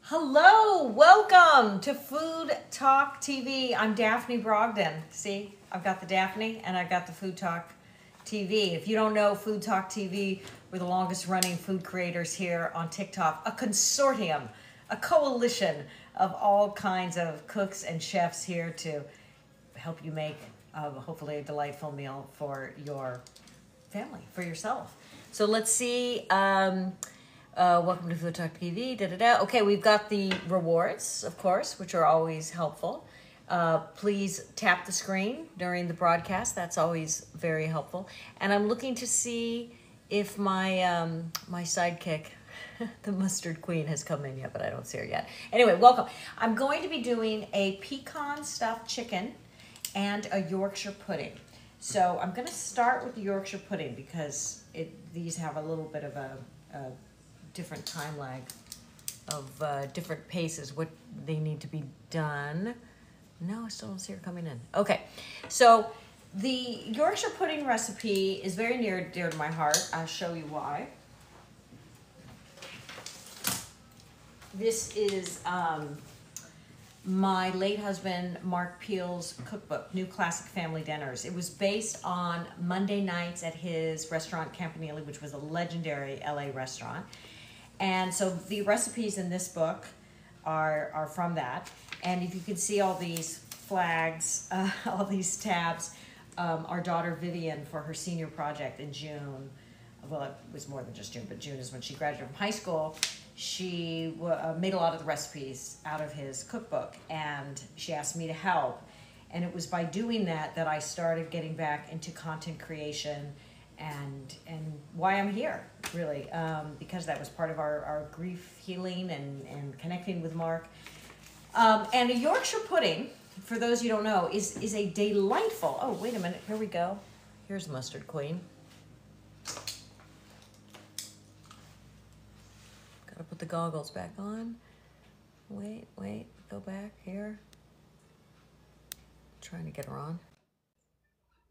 Hello, welcome to Food Talk TV. I'm Daphne Brogdon. See, I've got the Daphne and I've got the Food Talk TV. If you don't know Food Talk TV, we're the longest running food creators here on TikTok, a consortium, a coalition of all kinds of cooks and chefs here to help you make hopefully a delightful meal for your family, for yourself. So let's see. Welcome to Food Talk TV. Okay, we've got the rewards, of course, which are always helpful. Please tap the screen during the broadcast. That's always very helpful. And I'm looking to see if my my sidekick, the mustard queen, has come in yet, but I don't see her yet. Anyway, welcome. I'm going to be doing a pecan stuffed chicken and a Yorkshire pudding. So I'm going to start with the Yorkshire pudding because these have a little bit of a different time lag of different paces, what they need to be done. No, I still don't see her coming in. Okay, so the Yorkshire pudding recipe is very near and dear to my heart. I'll show you why. This is my late husband Mark Peel's cookbook, New Classic Family Dinners. It was based on Monday nights at his restaurant Campanile, which was a legendary LA restaurant. And so the recipes in this book are from that. And if you can see all these flags, all these tabs, our daughter Vivian, for her senior project in June, well, it was more than just June, but June is when she graduated from high school, she made a lot of the recipes out of his cookbook, and she asked me to help. And it was by doing that that I started getting back into content creation and why I'm here, really, because that was part of our grief healing and connecting with Mark. And a Yorkshire pudding, for those you don't know, is a delightful, oh, wait a minute, here we go. Here's Mustard Queen. Gotta put the goggles back on. Wait, go back here. Trying to get her on.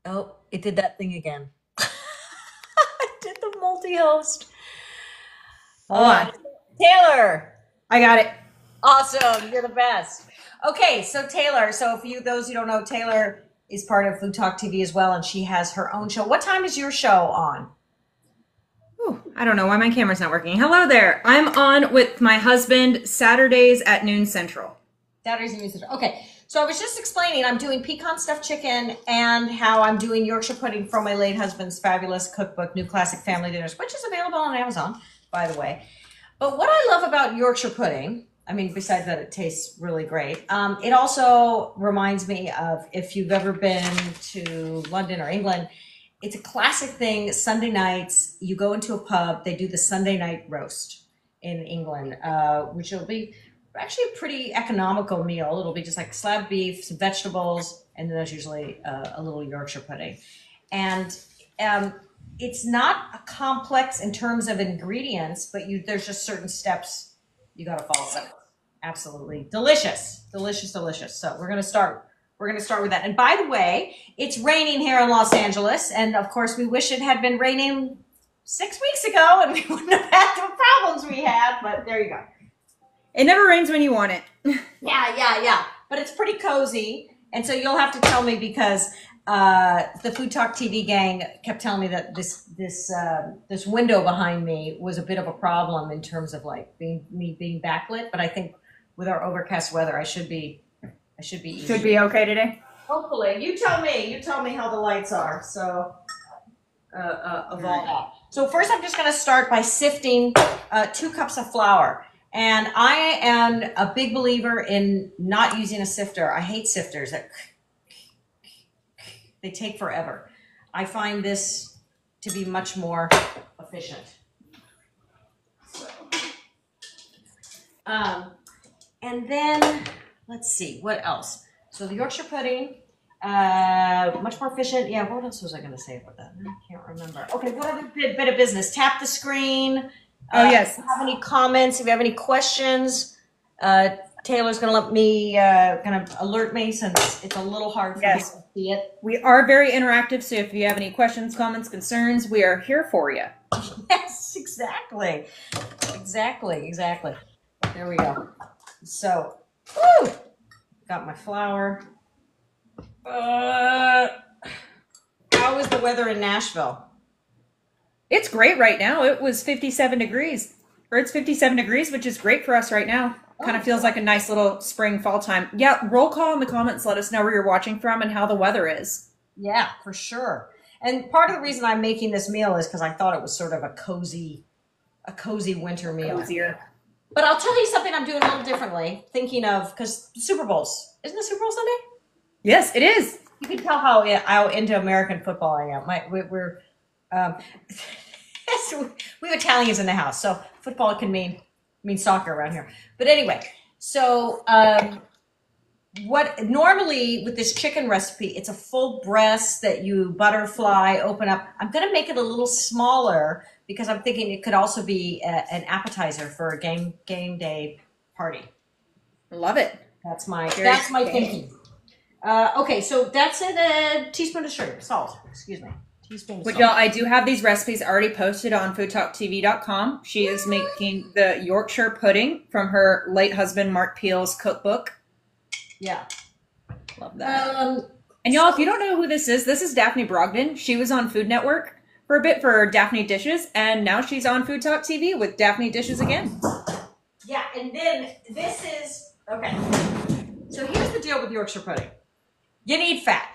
Oh, it did that thing again. Did the multi-host. Hold on. Taylor. I got it. Awesome. You're the best. Okay, so Taylor, those who don't know, Taylor is part of Food Talk TV as well, and she has her own show. What time is your show on? Ooh, I don't know why my camera's not working. Hello there. I'm on with my husband Saturdays at noon Central. Saturdays at noon Central. Okay. So I was just explaining, I'm doing pecan stuffed chicken and how I'm doing Yorkshire pudding from my late husband's fabulous cookbook, New Classic Family Dinners, which is available on Amazon, by the way. But what I love about Yorkshire pudding, I mean, besides that it tastes really great, it also reminds me of, if you've ever been to London or England, it's a classic thing. Sunday nights, you go into a pub, they do the Sunday night roast in England, which will be actually a pretty economical meal. It'll be just like slab beef, some vegetables, and then there's usually a little Yorkshire pudding. And it's not complex in terms of ingredients, but there's just certain steps you got to follow. Absolutely delicious, delicious, delicious. So we're gonna start with that. And by the way, it's raining here in Los Angeles, and of course we wish it had been raining 6 weeks ago, and we wouldn't have had the problems we had. But there you go. It never rains when you want it. Yeah. But it's pretty cozy. And so you'll have to tell me, because the Food Talk TV gang kept telling me that this window behind me was a bit of a problem in terms of like being backlit. But I think with our overcast weather, I should be easy. Should be okay today. Hopefully. You tell me how the lights are. So of all that. So first I'm just gonna start by sifting 2 cups of flour. And I am a big believer in not using a sifter. I hate sifters. They take forever. I find this to be much more efficient. And then, let's see, what else? So the Yorkshire pudding, much more efficient. Yeah, what else was I going to say about that? I can't remember. Okay, what other bit of business? Tap the screen. Oh, yes. If you have any comments, if you have any questions, Taylor's going to let me, kind of alert me, since it's a little hard for me to see it. We are very interactive, so if you have any questions, comments, concerns, we are here for you. Yes, exactly. There we go. So, woo! Got my flour. How is the weather in Nashville? It's great right now. It was 57 degrees. Or it's 57 degrees, which is great for us right now. Kind of feels like a nice little spring fall time. Yeah, roll call in the comments. Let us know where you're watching from and how the weather is. Yeah, for sure. And part of the reason I'm making this meal is because I thought it was sort of a cozy winter meal. Cozier. But I'll tell you something I'm doing a little differently. Thinking of, because Super Bowl's, isn't the Super Bowl Sunday? Yes, it is. You can tell how into American football I am. We have Italians in the house, so football can mean soccer around here. But anyway, so what normally with this chicken recipe, it's a full breast that you butterfly, open up. I'm going to make it a little smaller because I'm thinking it could also be an appetizer for a game day party. Love it. That's my thinking. Okay, so that's it. A teaspoon of sugar, salt. Excuse me. But y'all, I do have these recipes already posted on FoodTokTV.com. She is making the Yorkshire pudding from her late husband Mark Peel's cookbook. Yeah. Love that. And y'all, if you don't know who this is Daphne Brogdon. She was on Food Network for a bit for Daphne Dishes, and now she's on FoodTokTV with Daphne Dishes Again. Yeah, and then this is, okay. So here's the deal with Yorkshire pudding. You need fat.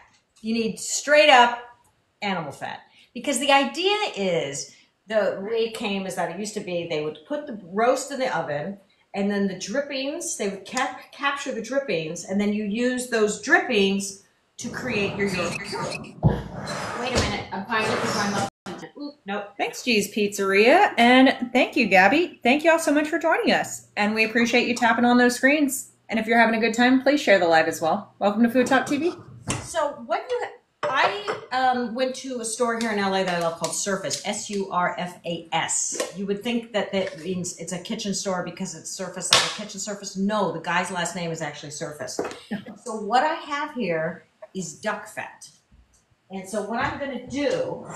You need straight up animal fat. Because the idea is, the way it came is that it used to be they would put the roast in the oven, and then the drippings, they would capture the drippings, and then you use those drippings to create your Yorkshire pudding. Wait a minute, I'm finally putting my muffin. Oop, nope. Thanks, G's Pizzeria, and thank you, Gabby. Thank you all so much for joining us, and we appreciate you tapping on those screens. And if you're having a good time, please share the live as well. Welcome to Food Talk TV. So I went to a store here in LA that I love called Surface, S-U-R-F-A-S. You would think that means it's a kitchen store because it's Surface, like a kitchen surface. No, the guy's last name is actually Surface. So what I have here is duck fat. And so what I'm going to do,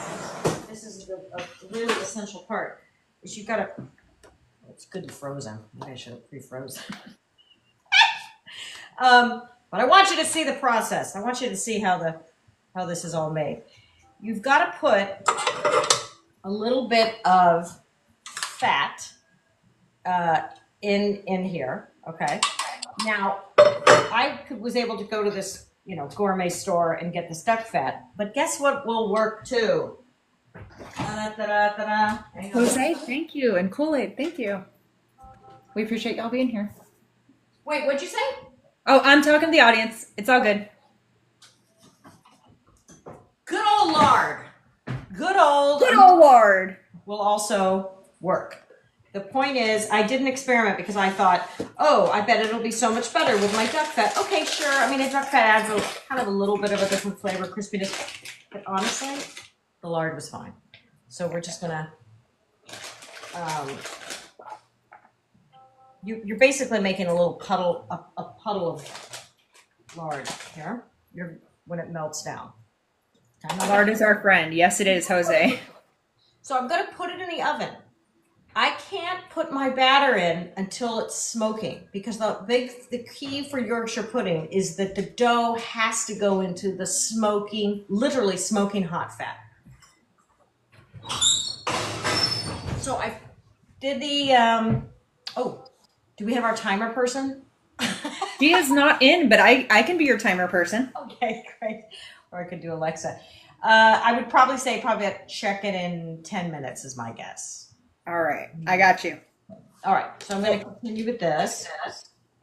this is a really essential part, is you've got to, it's good and frozen. Maybe I should have pre-frozen. But I want you to see the process. I want you to see how this is all made. You've got to put a little bit of fat in here. Okay. Now, I was able to go to this, gourmet store and get this duck fat. But guess what will work too? Jose, thank you, and Kool-Aid, thank you. We appreciate y'all being here. Wait, what'd you say? Oh, I'm talking to the audience. It's all good. Good old lard. Good old lard will also work. The point is, I did an experiment because I thought, oh, I bet it'll be so much better with my duck fat. Okay, sure. I mean, the duck fat adds kind of a little bit of a different flavor, crispiness. But honestly, the lard was fine. So we're just going to... You're basically making a little puddle, a puddle of lard here when it melts down. Lard is our friend. Yes, it is, Jose. So I'm going to put it in the oven. I can't put my batter in until it's smoking because the key for Yorkshire pudding is that the dough has to go into the smoking, literally smoking hot fat. So I did the, do we have our timer person? She is not in, but I can be your timer person. Okay, great. Or I could do Alexa. I would probably say check it in 10 minutes is my guess. All right, I got you. All right, so I'm going to continue with this.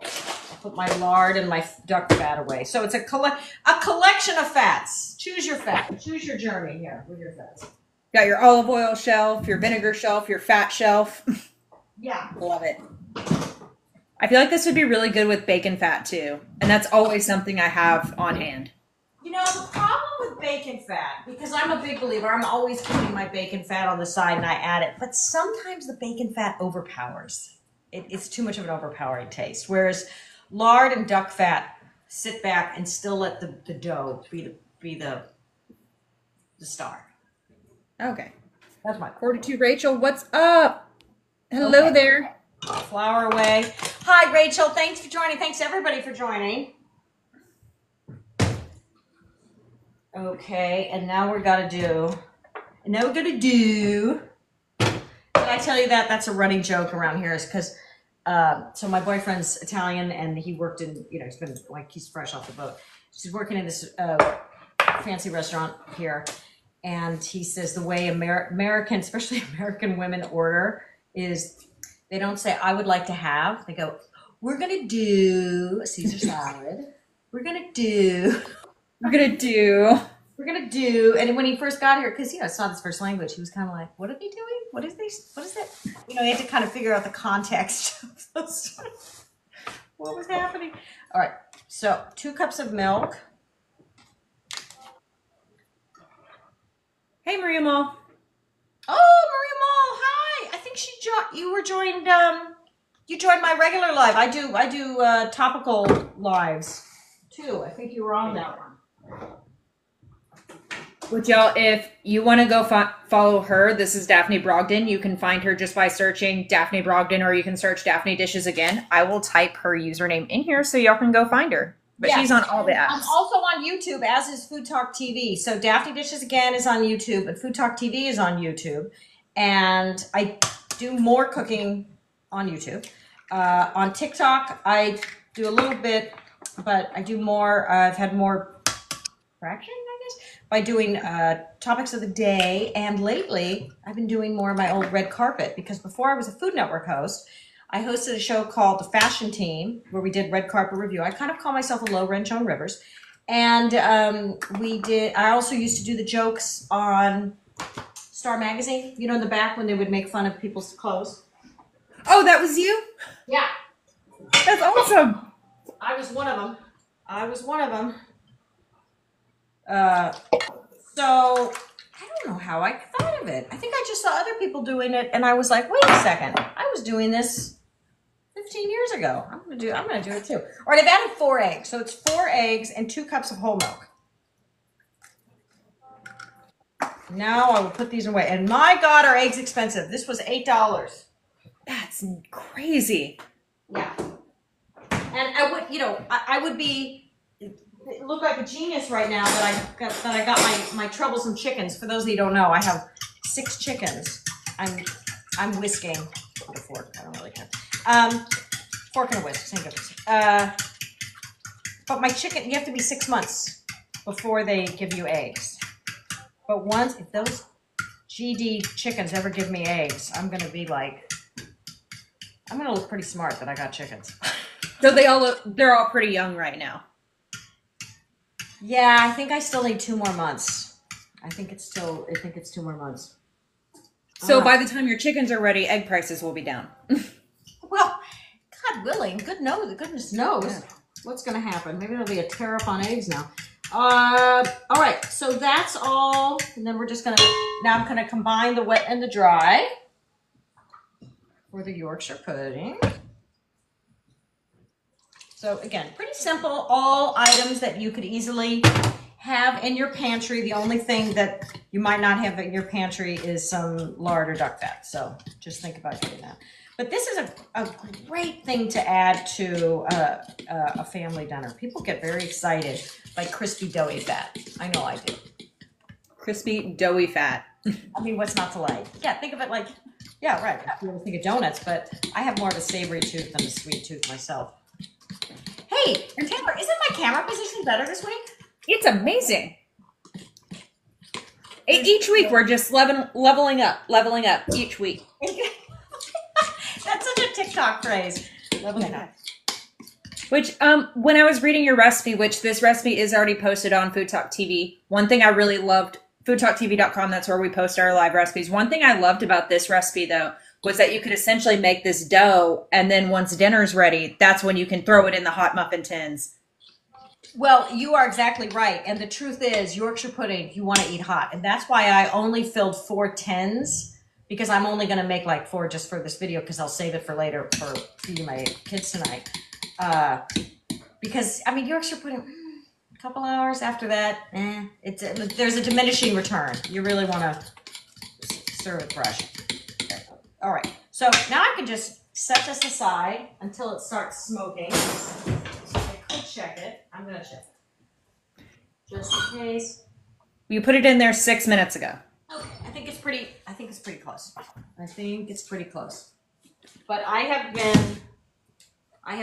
I'll put my lard and my duck fat away. So it's a collection of fats. Choose your fat. Choose your journey here with your fats. Got your olive oil shelf, your vinegar shelf, your fat shelf. Yeah. Love it. I feel like this would be really good with bacon fat too. And that's always something I have on hand. The problem with bacon fat, because I'm a big believer, I'm always keeping my bacon fat on the side and I add it, but sometimes the bacon fat overpowers. It's too much of an overpowering taste. Whereas lard and duck fat, sit back and still let the dough be the star. Okay. That's my 42 Rachel, what's up? Hello there. Flour away. Hi, Rachel. Thanks for joining. Thanks, everybody, for joining. Okay, and now we're going to do... Did I tell you that? That's a running joke around here is because... so my boyfriend's Italian, and he worked in, he's been, like, he's fresh off the boat. He's working in this fancy restaurant here. And he says the way American, especially American women order is they don't say, I would like to have. They go, we're going to do a Caesar salad. We're going to do. And when he first got here, because, it's not his first language, he was kind of like, what are they doing? What is that? He had to kind of figure out the context of those. What was happening? All right. So 2 cups of milk. Hey, Maria Mall. Oh, Maria Mall, hi. I think you joined my regular live. I do topical lives too. I think you were on that one. Which y'all, if you want to go follow her, this is Daphne Brogdon. You can find her just by searching Daphne Brogdon, or you can search Daphne Dishes Again. I will type her username in here so y'all can go find her. But she's on all the apps. I'm also on YouTube, as is FoodTokTV. So Daphne Dishes Again is on YouTube, and FoodTokTV is on YouTube. And I do more cooking on YouTube. On TikTok, I do a little bit, but I do more. I've had more traction, I guess, by doing topics of the day. And lately, I've been doing more of my old red carpet, because before I was a Food Network host, I hosted a show called The Fashion Team, where we did red carpet review. I kind of call myself a low-rent Joan Rivers. And I also used to do the jokes on Star Magazine, in the back when they would make fun of people's clothes. Oh, that was you? Yeah. That's awesome. I was one of them. So I don't know how I thought of it. I think I just saw other people doing it, and I was like, wait a second. I was doing this 15 years ago. I'm gonna do it too. All right, I've added 4 eggs. So it's 4 eggs and 2 cups of whole milk. Now I will put these away. And my God, are eggs expensive. This was $8. That's crazy. Yeah. And I would, I would look like a genius right now that I got my troublesome chickens. For those of you who don't know, I have 6 chickens. I'm whisking with a fork. I don't really care. Fork and a whisk, same difference. But my chicken, you have to be 6 months before they give you eggs. But if those GD chickens ever give me eggs, I'm gonna look pretty smart that I got chickens. So they're all pretty young right now. Yeah, I think I still need 2 more months. I think it's 2 more months. So by the time your chickens are ready, egg prices will be down. Well, God willing, goodness knows what's going to happen. Maybe there'll be a tariff on eggs now. All right, so that's all. And then now I'm going to combine the wet and the dry for the Yorkshire pudding. So again, pretty simple, all items that you could easily have in your pantry. The only thing that you might not have in your pantry is some lard or duck fat. So just think about doing that. But this is a great thing to add to a family dinner. People get very excited by crispy, doughy fat. I know I do. Crispy, doughy fat. I mean, what's not to like? Yeah, think of it like, yeah, right. You ever think of donuts, but I have more of a savory tooth than a sweet tooth myself. Hey, Taylor, isn't my camera position better this week? It's amazing. Each week we're just leveling up each week. That's such a TikTok phrase. Leveling up. Which, when I was reading your recipe, which this recipe is already posted on FoodTokTV, one thing I really loved, foodtoktv.com, that's where we post our live recipes. One thing I loved about this recipe, though, was that you could essentially make this dough, and then once dinner's ready, that's when you can throw it in the hot muffin tins. Well, you are exactly right. And the truth is, Yorkshire pudding, you want to eat hot. And that's why I only filled 4 tins, because I'm only going to make like 4 just for this video, because I'll save it for later for feeding my kids tonight. Because, I mean, Yorkshire pudding, a couple hours after that, there's a diminishing return. You really want to serve it fresh. All right. So now I can just set this aside until it starts smoking. So I could check it. I'm going to check it. Just in case. You put it in there 6 minutes ago. Okay, I think it's pretty close. I think it's pretty close. But I have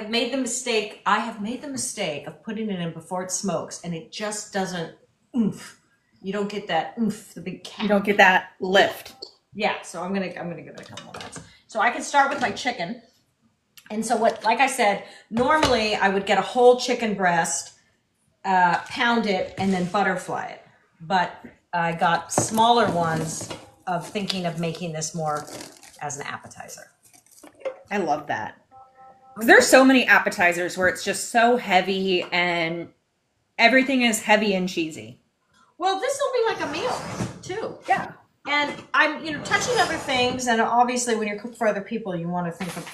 made the mistake of putting it in before it smokes, and it just doesn't oomph. You don't get that oomph, the big cat. You don't get that lift. Yeah, so I'm gonna give it a couple more minutes. So I can start with my chicken. And so like I said, normally I would get a whole chicken breast, pound it, and then butterfly it. But I got smaller ones of thinking of making this more as an appetizer. I love that. There's so many appetizers where it's just so heavy and everything is heavy and cheesy. Well, this will be like a meal too. Yeah. And I'm, touching other things, and obviously when you're cooking for other people, you want to think of,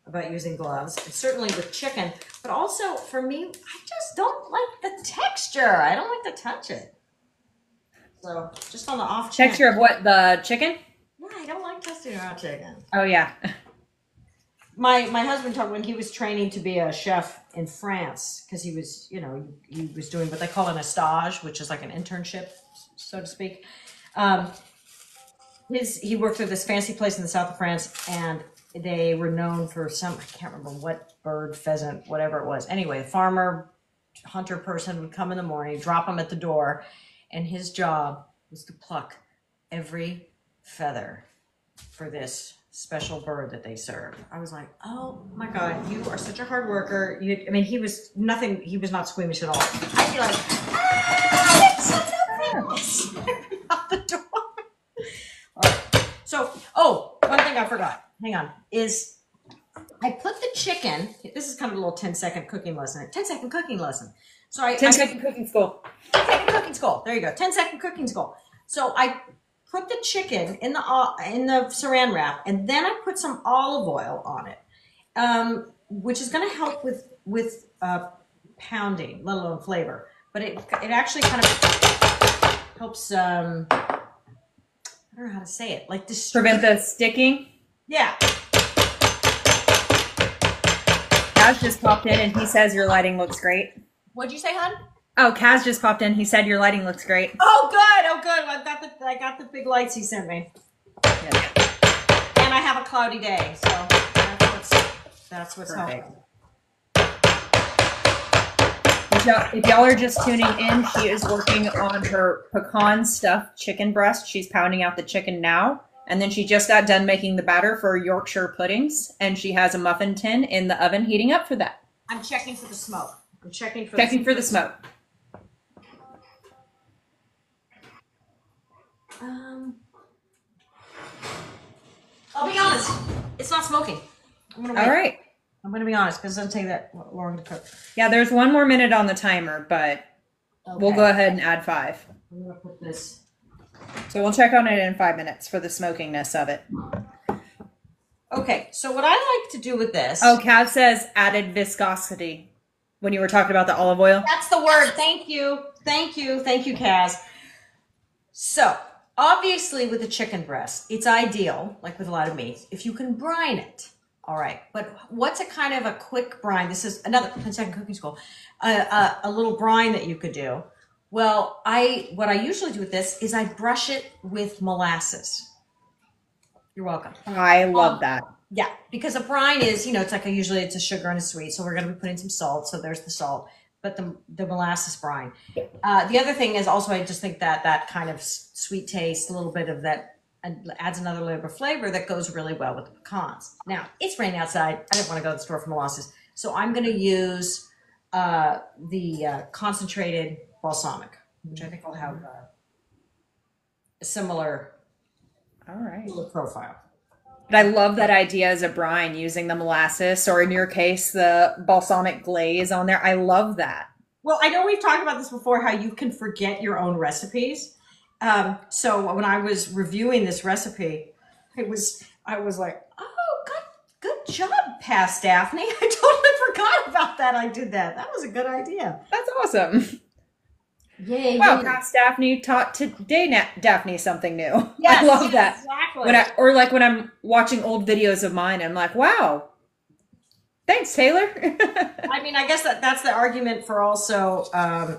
about using gloves, and certainly with chicken, but also for me, I just don't like the texture. I don't like to touch it. So just on the off chance. Texture of what? The chicken? Yeah, I don't like touching raw chicken. Oh, yeah. My husband told me when he was training to be a chef in France, because he was, he was doing what they call an stage, which is like an internship, so to speak. He worked for this fancy place in the south of France, and they were known for I can't remember what bird, pheasant, whatever it was. Anyway, a farmer, hunter person would come in the morning, drop him at the door, and his job was to pluck every feather for this special bird that they serve. I was like, oh my God, you are such a hard worker. He was not squeamish at all. I'd be like, it's out the door. All right. So, one thing I forgot, hang on, is I put the chicken, this is kind of a little 10-second cooking lesson, 10-second cooking lesson. So 10-second cooking school. 10-second cooking school. There you go. 10-second cooking school. So I put the chicken in the saran wrap, and then I put some olive oil on it, which is going to help with pounding, let alone flavor. But it actually kind of helps. I don't know how to say it. Like prevent the sticking. Yeah. Kaz just popped in and he says your lighting looks great. What'd you say, hon? Oh, Kaz just popped in. He said your lighting looks great. Oh, good. Oh, good. I got the big lights he sent me. Yeah. And I have a cloudy day, so that's what's helping. If y'all are just tuning in, she is working on her pecan stuffed chicken breast. She's pounding out the chicken now. And then she just got done making the batter for Yorkshire puddings. And she has a muffin tin in the oven heating up for that. I'm checking for the smoke. I'm checking for the smoke. I'll be honest. It's not smoking. I'm gonna wait. All right. I'm going to be honest because it doesn't take that long to cook. Yeah, there's 1 more minute on the timer, but we'll go ahead and add 5. I'm going to put this. So we'll check on it in 5 minutes for the smokiness of it. Okay, so what I like to do with this. Oh, Cav says added viscosity when you were talking about the olive oil. That's the word. Thank you. Thank you. Thank you, Kaz. So obviously with the chicken breast, it's ideal, like with a lot of meats, if you can brine it. All right, but what's a kind of a quick brine? This is another 10-second cooking school. A little brine that you could do. Well, what I usually do with this is I brush it with molasses. You're welcome. I love that. Yeah, because a brine is, it's like usually it's a sugar and a sweet, so we're going to be putting some salt. So there's the salt, but the molasses brine. The other thing is also I just think that kind of sweet taste, a little bit of that. And adds another layer of flavor that goes really well with the pecans. Now, it's raining outside. I didn't want to go to the store for molasses. So I'm going to use the concentrated balsamic, which I think will have a similar profile. But I love that idea as a brine, using the molasses, or in your case, the balsamic glaze on there. I love that. Well, I know we've talked about this before, how you can forget your own recipes. So when I was reviewing this recipe, I was like, oh, good job, past Daphne. I totally forgot about that. I did that. That was a good idea. That's awesome. Yay, Wow, yay. past Daphne taught today Daphne something new. Yes, I love yes, that. exactly. Or like when I'm watching old videos of mine, I'm like, wow, thanks, Taylor. I mean, I guess that's the argument for also.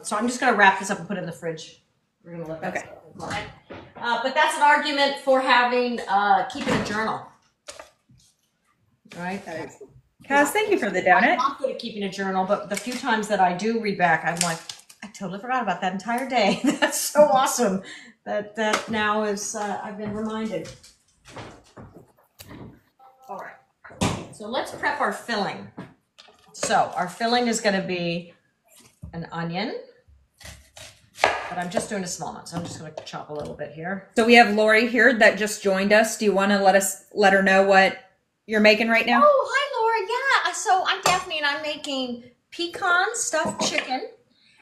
So I'm just going to wrap this up and put it in the fridge. We're going to let that Okay. sit. But that's an argument for having keeping a journal, right? Cass, thank you for the I'm donut. not good at keeping a journal, but the few times that I do read back, I'm like, I totally forgot about that entire day. That's so awesome that now is I've been reminded. All right, so let's prep our filling. So our filling is going to be an onion, but I'm just doing a small one, so I'm just going to chop a little bit here. So we have Lori here that just joined us. Do you want to let her know what you're making right now? Oh, hi, Laura. Yeah, so I'm Daphne, and I'm making pecan stuffed chicken,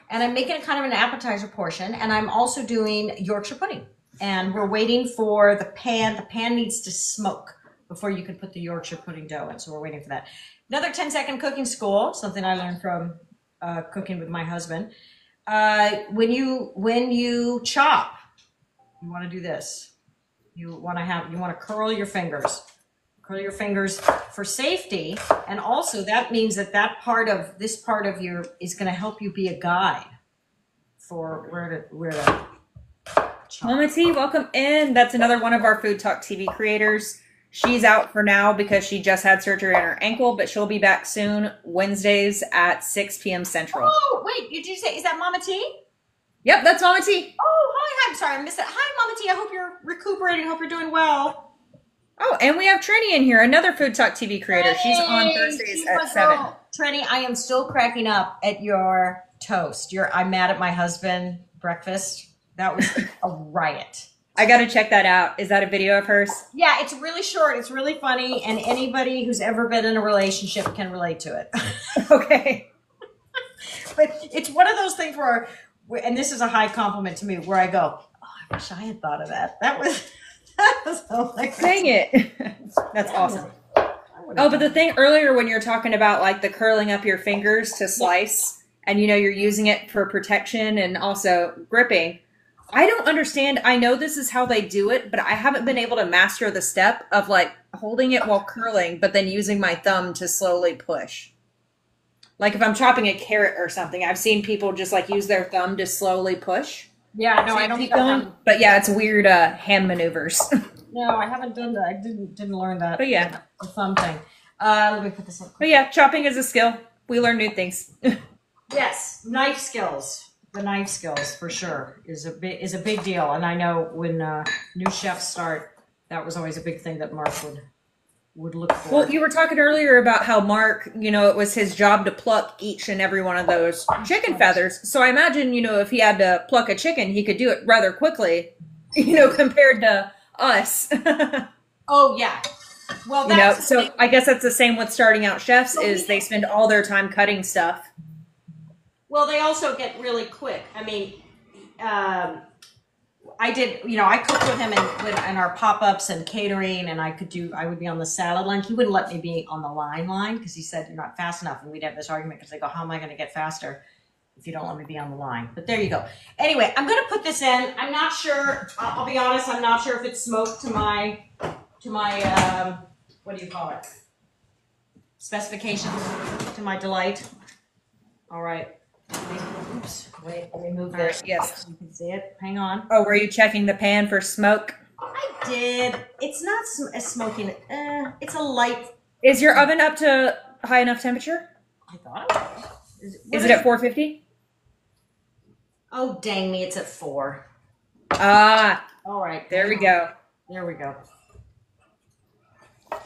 and I'm making it kind of an appetizer portion, and I'm also doing Yorkshire pudding. And we're waiting for the pan. The pan needs to smoke before you can put the Yorkshire pudding dough in, so we're waiting for that. Another 10-second cooking school, something I learned from cooking with my husband. When you chop, you want to do this. You want to curl your fingers. Curl your fingers for safety, and also that means that this part of your is going to help you be a guide for where to chop. Mama T, welcome in. That's another one of our Food Talk TV creators. She's out for now because she just had surgery on her ankle, but she'll be back soon, Wednesdays at 6 p.m. Central. Oh, wait, did you say, is that Mama T? Yep, that's Mama T. Oh, hi, I'm sorry, I missed it. Hi, Mama T, I hope you're recuperating, hope you're doing well. Oh, and we have Trini in here, another Food Talk TV creator. She's on Hey, Thursdays she's at my 7. girl. Trini, I am still cracking up at your toast. I'm mad at my husband breakfast. That was a riot. I got to check that out. Is that a video of hers? Yeah, it's really short. It's really funny, and anybody who's ever been in a relationship can relate to it. Okay. But it's one of those things where, and this is a high compliment to me, where I go, oh, I wish I had thought of that. That was hilarious. Dang it. That's awesome. Oh, but the thing earlier when you're talking about like the curling up your fingers to slice, and you're using it for protection and also gripping, I don't understand. I know this is how they do it, but I haven't been able to master the step of like holding it while curling, but then using my thumb to slowly push. Like if I'm chopping a carrot or something, I've seen people just like use their thumb to slowly push. Yeah, no, I don't keep going. But yeah, it's weird hand maneuvers. No, I haven't done that. I didn't learn that. But yeah, the thumb thing. Let me put this in. But yeah, chopping is a skill. We learn new things. Yes, knife skills. The knife skills for sure is a big deal. And I know when new chefs start, that was always a big thing that Mark would look for. Well, you were talking earlier about how Mark, it was his job to pluck each and every one of those chicken feathers. So I imagine, if he had to pluck a chicken, he could do it rather quickly, compared to us. Oh yeah. Well, so I guess that's the same with starting out chefs is they spend all their time cutting stuff. Well, they also get really quick. I mean, I did, I cooked with him in our pop-ups and catering, and I would be on the salad line. He wouldn't let me be on the line because he said, you're not fast enough. And we'd have this argument because I go, how am I going to get faster if you don't let me be on the line? But there you go. Anyway, I'm going to put this in. I'm not sure, I'll be honest, I'm not sure if it's smoked to my what do you call it? Specifications, to my delight. All right. Oops, wait, let me move this. Right, yes. You can see it. Hang on. Oh, were you checking the pan for smoke? I did. It's not a smoking. It's a light. Is your oven up to high enough temperature? I thought it was. Is it at 450? Oh, dang me. It's at 4. Ah. All right. There we go. There we go. All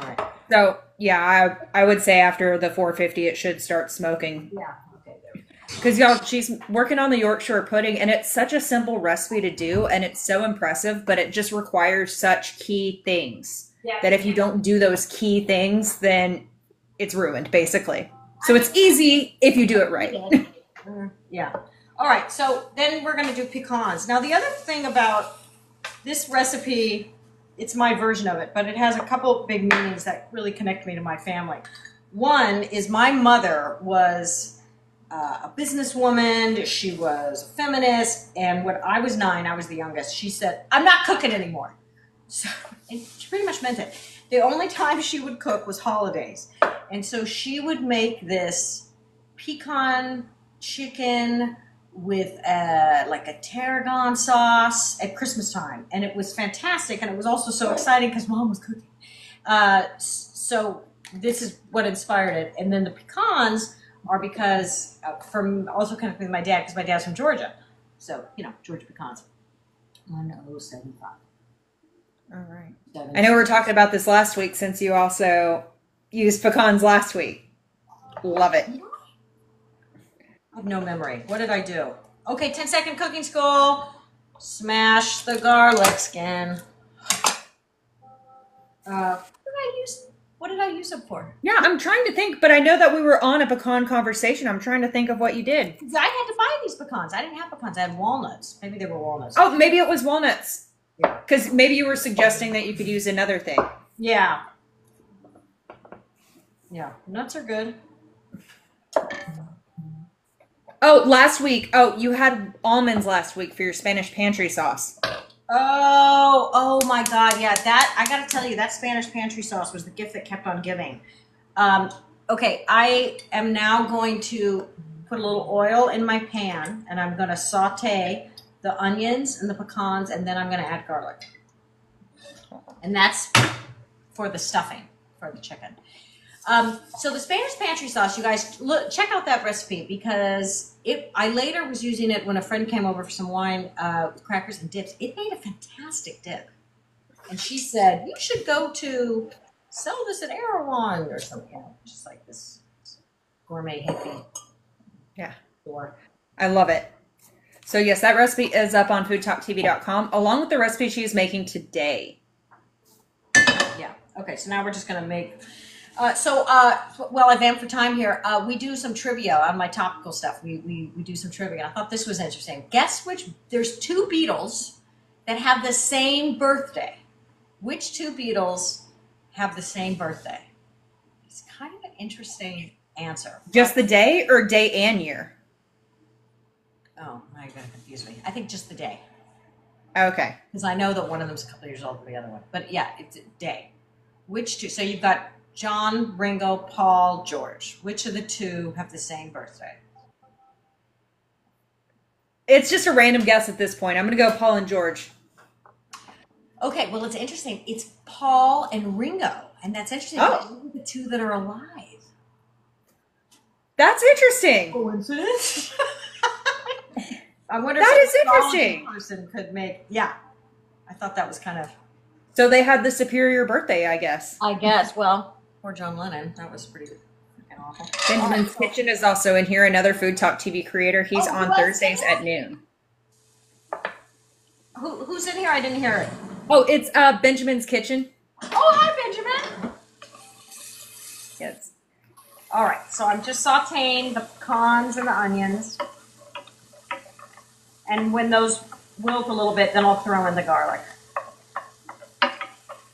right. So, yeah, I would say after the 450, it should start smoking. Yeah. Okay, there we go. Because, y'all, she's working on the Yorkshire pudding, and it's such a simple recipe to do, and it's so impressive, but it just requires such key things that if you don't do those key things, then it's ruined, basically. So it's easy if you do it right. Yeah. All right, so then we're going to do pecans. Now, the other thing about this recipe, it's my version of it, but it has a couple big meanings that really connect me to my family. One is my mother was a businesswoman. She was a feminist. And when I was 9, I was the youngest. She said, "I'm not cooking anymore." So, and she pretty much meant it. The only time she would cook was holidays. And so she would make this pecan chicken with like a tarragon sauce at Christmas time. And it was fantastic. And it was also so exciting because Mom was cooking. So this is what inspired it. And then the pecans are because from also connected with my dad, because my dad's from Georgia. So, you know, Georgia pecans. 1075. All right. I know we were talking about this last week since you also used pecans last week. Love it. I have no memory. What did I do? Okay, 10-second cooking school. Smash the garlic skin. What did I use it for? Yeah, I'm trying to think, but I know that we were on a pecan conversation. I'm trying to think of what you did. I had to buy these pecans. I didn't have pecans. I had walnuts. Maybe they were walnuts. Oh, maybe it was walnuts. Yeah. Because maybe you were suggesting that you could use another thing. Yeah. Yeah, nuts are good. Oh, last week. Oh, you had almonds last week for your Spanish pantry sauce. Oh my God. Yeah, that, I got to tell you, that Spanish pantry sauce was the gift that kept on giving. Okay, I am now going to put a little oil in my pan, and I'm going to saute the onions and the pecans, and then I'm going to add garlic. And that's for the stuffing for the chicken. So the Spanish pantry sauce, you guys, look, check out that recipe, because I later was using it when a friend came over for some wine with crackers and dips. It made a fantastic dip. And she said, you should go to sell this at Erewhon or something, you know, just like this gourmet hippie. Yeah. Store. I love it. So yes, that recipe is up on foodtoktv.com along with the recipe she's making today. Yeah. Okay, so now we're just going to make... Well, I vamp for time here. We do some trivia on my topical stuff. We do some trivia. And I thought this was interesting. Guess which? There's 2 Beatles that have the same birthday. Which 2 Beatles have the same birthday? It's kind of an interesting answer. Just the day or day and year? Oh, now you're going to confuse me. I think just the day. Okay. Because I know that one of them's a couple years older than the other one. But yeah, it's a day. Which 2? So you've got John, Ringo, Paul, George. Which of the 2 have the same birthday? It's just a random guess at this point. I'm going to go Paul and George. Okay, well, it's interesting. It's Paul and Ringo. And that's interesting. Oh. Those are the 2 that are alive. That's interesting. Coincidence? I wonder that if is interesting. Person could make, yeah. I thought that was kind of... So they had the superior birthday, I guess. I guess. Well, poor John Lennon. That was pretty freaking awful. Benjamin's Kitchen is also in here, another Food Talk TV creator. He's on Thursdays at noon. Who's in here? I didn't hear it. Oh, it's Benjamin's Kitchen. Oh, hi, Benjamin. Yes. All right, so I'm just sauteing the pecans and the onions. And when those wilt a little bit, then I'll throw in the garlic.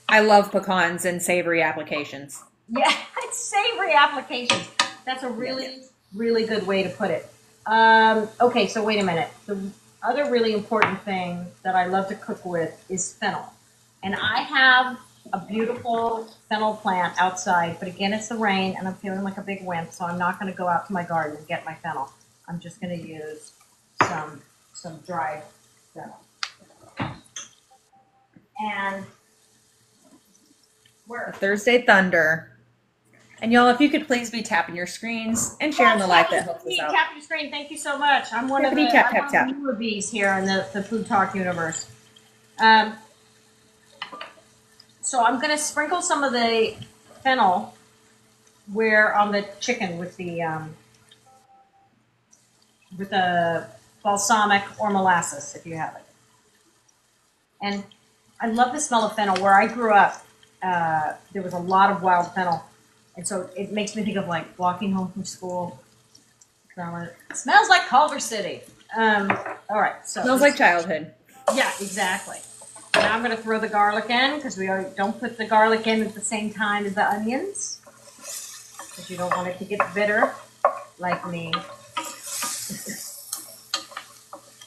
I love pecans and savory applications. Yeah, it's savory applications. That's a really, really good way to put it. Okay, so wait a minute. The other really important thing that I love to cook with is fennel. And I have a beautiful fennel plant outside, but again, it's the rain, and I'm feeling like a big wimp, so I'm not going to go out to my garden and get my fennel. I'm just going to use some dried fennel. And where? Thursday Thunder. And y'all, if you could please be tapping your screens and sharing the live, that helps us out. Tap your screen. Thank you so much. I'm one of the newer bees here in the Food Talk universe. So I'm going to sprinkle some of the fennel where on the chicken with the balsamic or molasses, if you have it. And I love the smell of fennel. Where I grew up, there was a lot of wild fennel. And so it makes me think of like walking home from school. It smells like Culver City. All right. So smells like childhood. Yeah, exactly. Now I'm going to throw the garlic in, because we don't put the garlic in at the same time as the onions, because you don't want it to get bitter like me.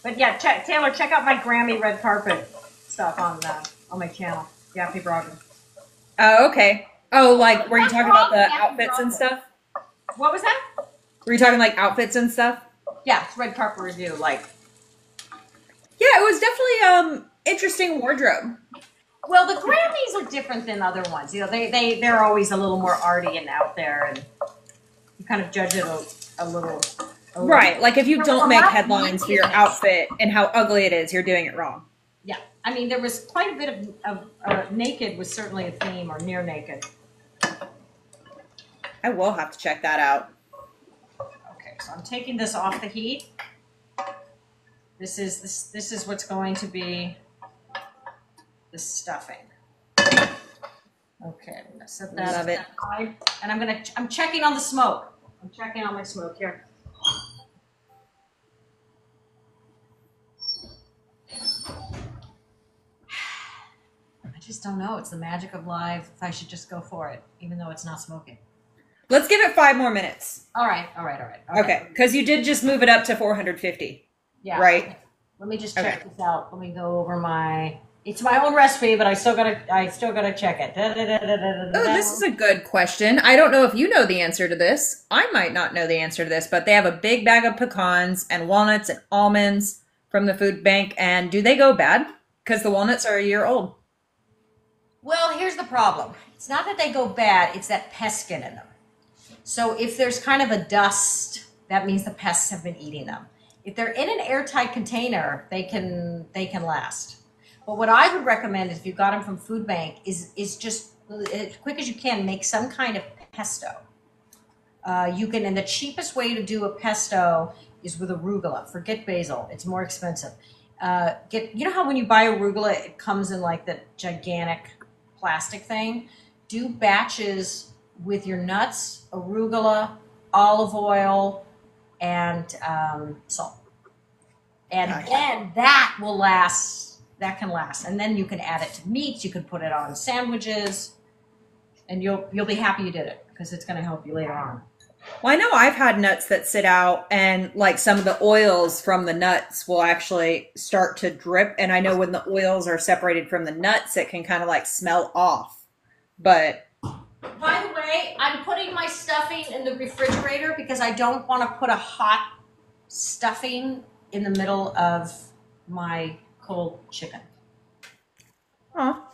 But yeah, Taylor, check out my Grammy red carpet stuff on my channel, Daphne Brogdon. Oh, okay. Oh, like, were you talking about the outfits and stuff? What was that? Were you talking like outfits and stuff? Yeah, it's red carpet review. Like, yeah, it was definitely interesting wardrobe. well, the Grammys are different than other ones. You know, they're always a little more arty and out there, and you kind of judge it a little. Right, like if you don't make headlines for your outfit and how ugly it is, you're doing it wrong. Yeah, I mean, there was quite a bit of naked was certainly a theme, or near naked. I will have to check that out. Okay, so I'm taking this off the heat. This is what's going to be the stuffing. Okay, I'm gonna set that aside, and I'm checking on the smoke. I'm checking on my smoke here. I just don't know. It's the magic of live. If I should just go for it, even though it's not smoking. Let's give it 5 more minutes. All right. Okay, because you did just move it up to 450. Yeah. Right. Okay. Let me just check this out. Let me go over my. It's my own recipe, but I still gotta check it. Oh, this is a good question. I don't know if you know the answer to this. I might not know the answer to this, but they have a big bag of pecans and walnuts and almonds from the food bank. And do they go bad? Because the walnuts are a year old. Well, here's the problem. It's not that they go bad. It's that pests get in them. So if there's kind of a dust, that means the pests have been eating them. If they're in an airtight container, they can last. But what I would recommend is if you got them from Food Bank is just as quick as you can make some kind of pesto. You can, and the cheapest way to do a pesto is with arugula. Forget basil; it's more expensive. You know how when you buy arugula, it comes in like the gigantic plastic thing. Do batches with your nuts, arugula, olive oil, and salt, and then that will last. That can last, and then you can add it to meats. You can put it on sandwiches, and you'll be happy you did it because it's going to help you later on. Well, I know I've had nuts that sit out, and like some of the oils from the nuts will actually start to drip. And I know when the oils are separated from the nuts, it can kind of like smell off. But by the way, I'm putting my stuffing in the refrigerator because I don't want to put a hot stuffing in the middle of my cold chicken. Oh,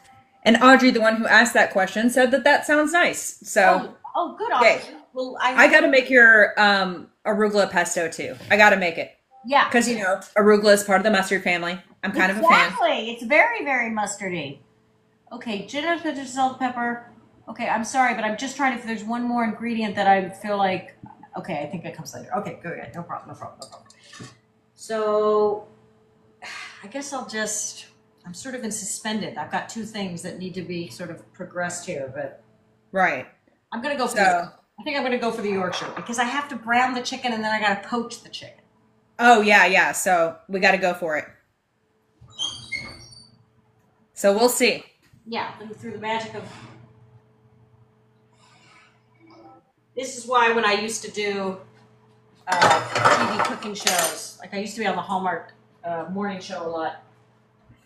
and Audrey, the one who asked that question, said that sounds nice. So, good, Audrey. Okay. Well, I got to make your arugula pesto too. I got to make it. Yeah, because you know arugula is part of the mustard family. I'm kind of a fan. Exactly, it's very, very mustardy. Okay, ginger, salt, pepper. Okay, I'm sorry, but I'm just trying to. If there's one more ingredient that I feel like. Okay, I think it comes later. Okay, good. No problem. So. I guess I'm sort of in suspended. I've got 2 things that need to be sort of progressed here, but right. I'm going to go I think I'm going to go for the Yorkshire because I have to brown the chicken and then I got to poach the chicken. Oh, yeah. So we got to go for it. So we'll see. Yeah, through the magic of... This is why when I used to do TV cooking shows, like I used to be on the Hallmark morning show a lot.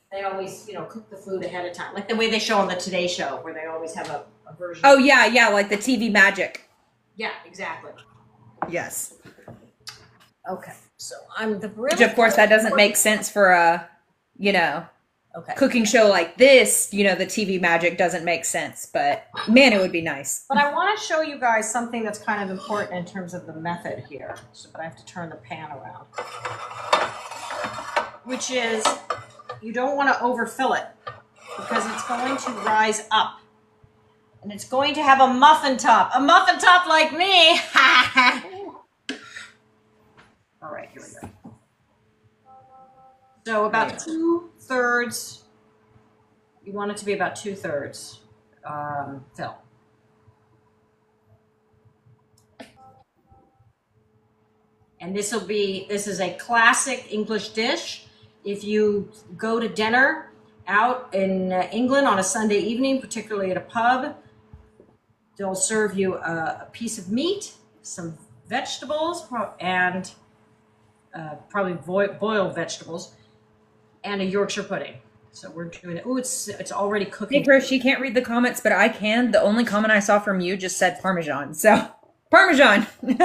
They always, cook the food ahead of time. Like the way they show on the Today Show, where they always have a version. Oh, yeah, like the TV magic. Yeah, exactly. Yes. Okay, so I'm the... Which, of course, that doesn't make sense for a, cooking show like this. The TV magic doesn't make sense. But, man, it would be nice. But I want to show you guys something that's kind of important in terms of the method here. But I have to turn the pan around. Which is, you don't want to overfill it because it's going to rise up. And it's going to have a muffin top. A muffin top like me. All right, here we go. So about 2/3, you want it to be about 2/3 fill. And this is a classic English dish. If you go to dinner out in England on a Sunday evening, particularly at a pub, they'll serve you a piece of meat, some vegetables, and probably boiled vegetables, and a Yorkshire pudding. So we're doing it. Oh, it's already cooking. Hey, Chris, she can't read the comments, but I can. The only comment I saw from you just said Parmesan. So, Parmesan. Oh,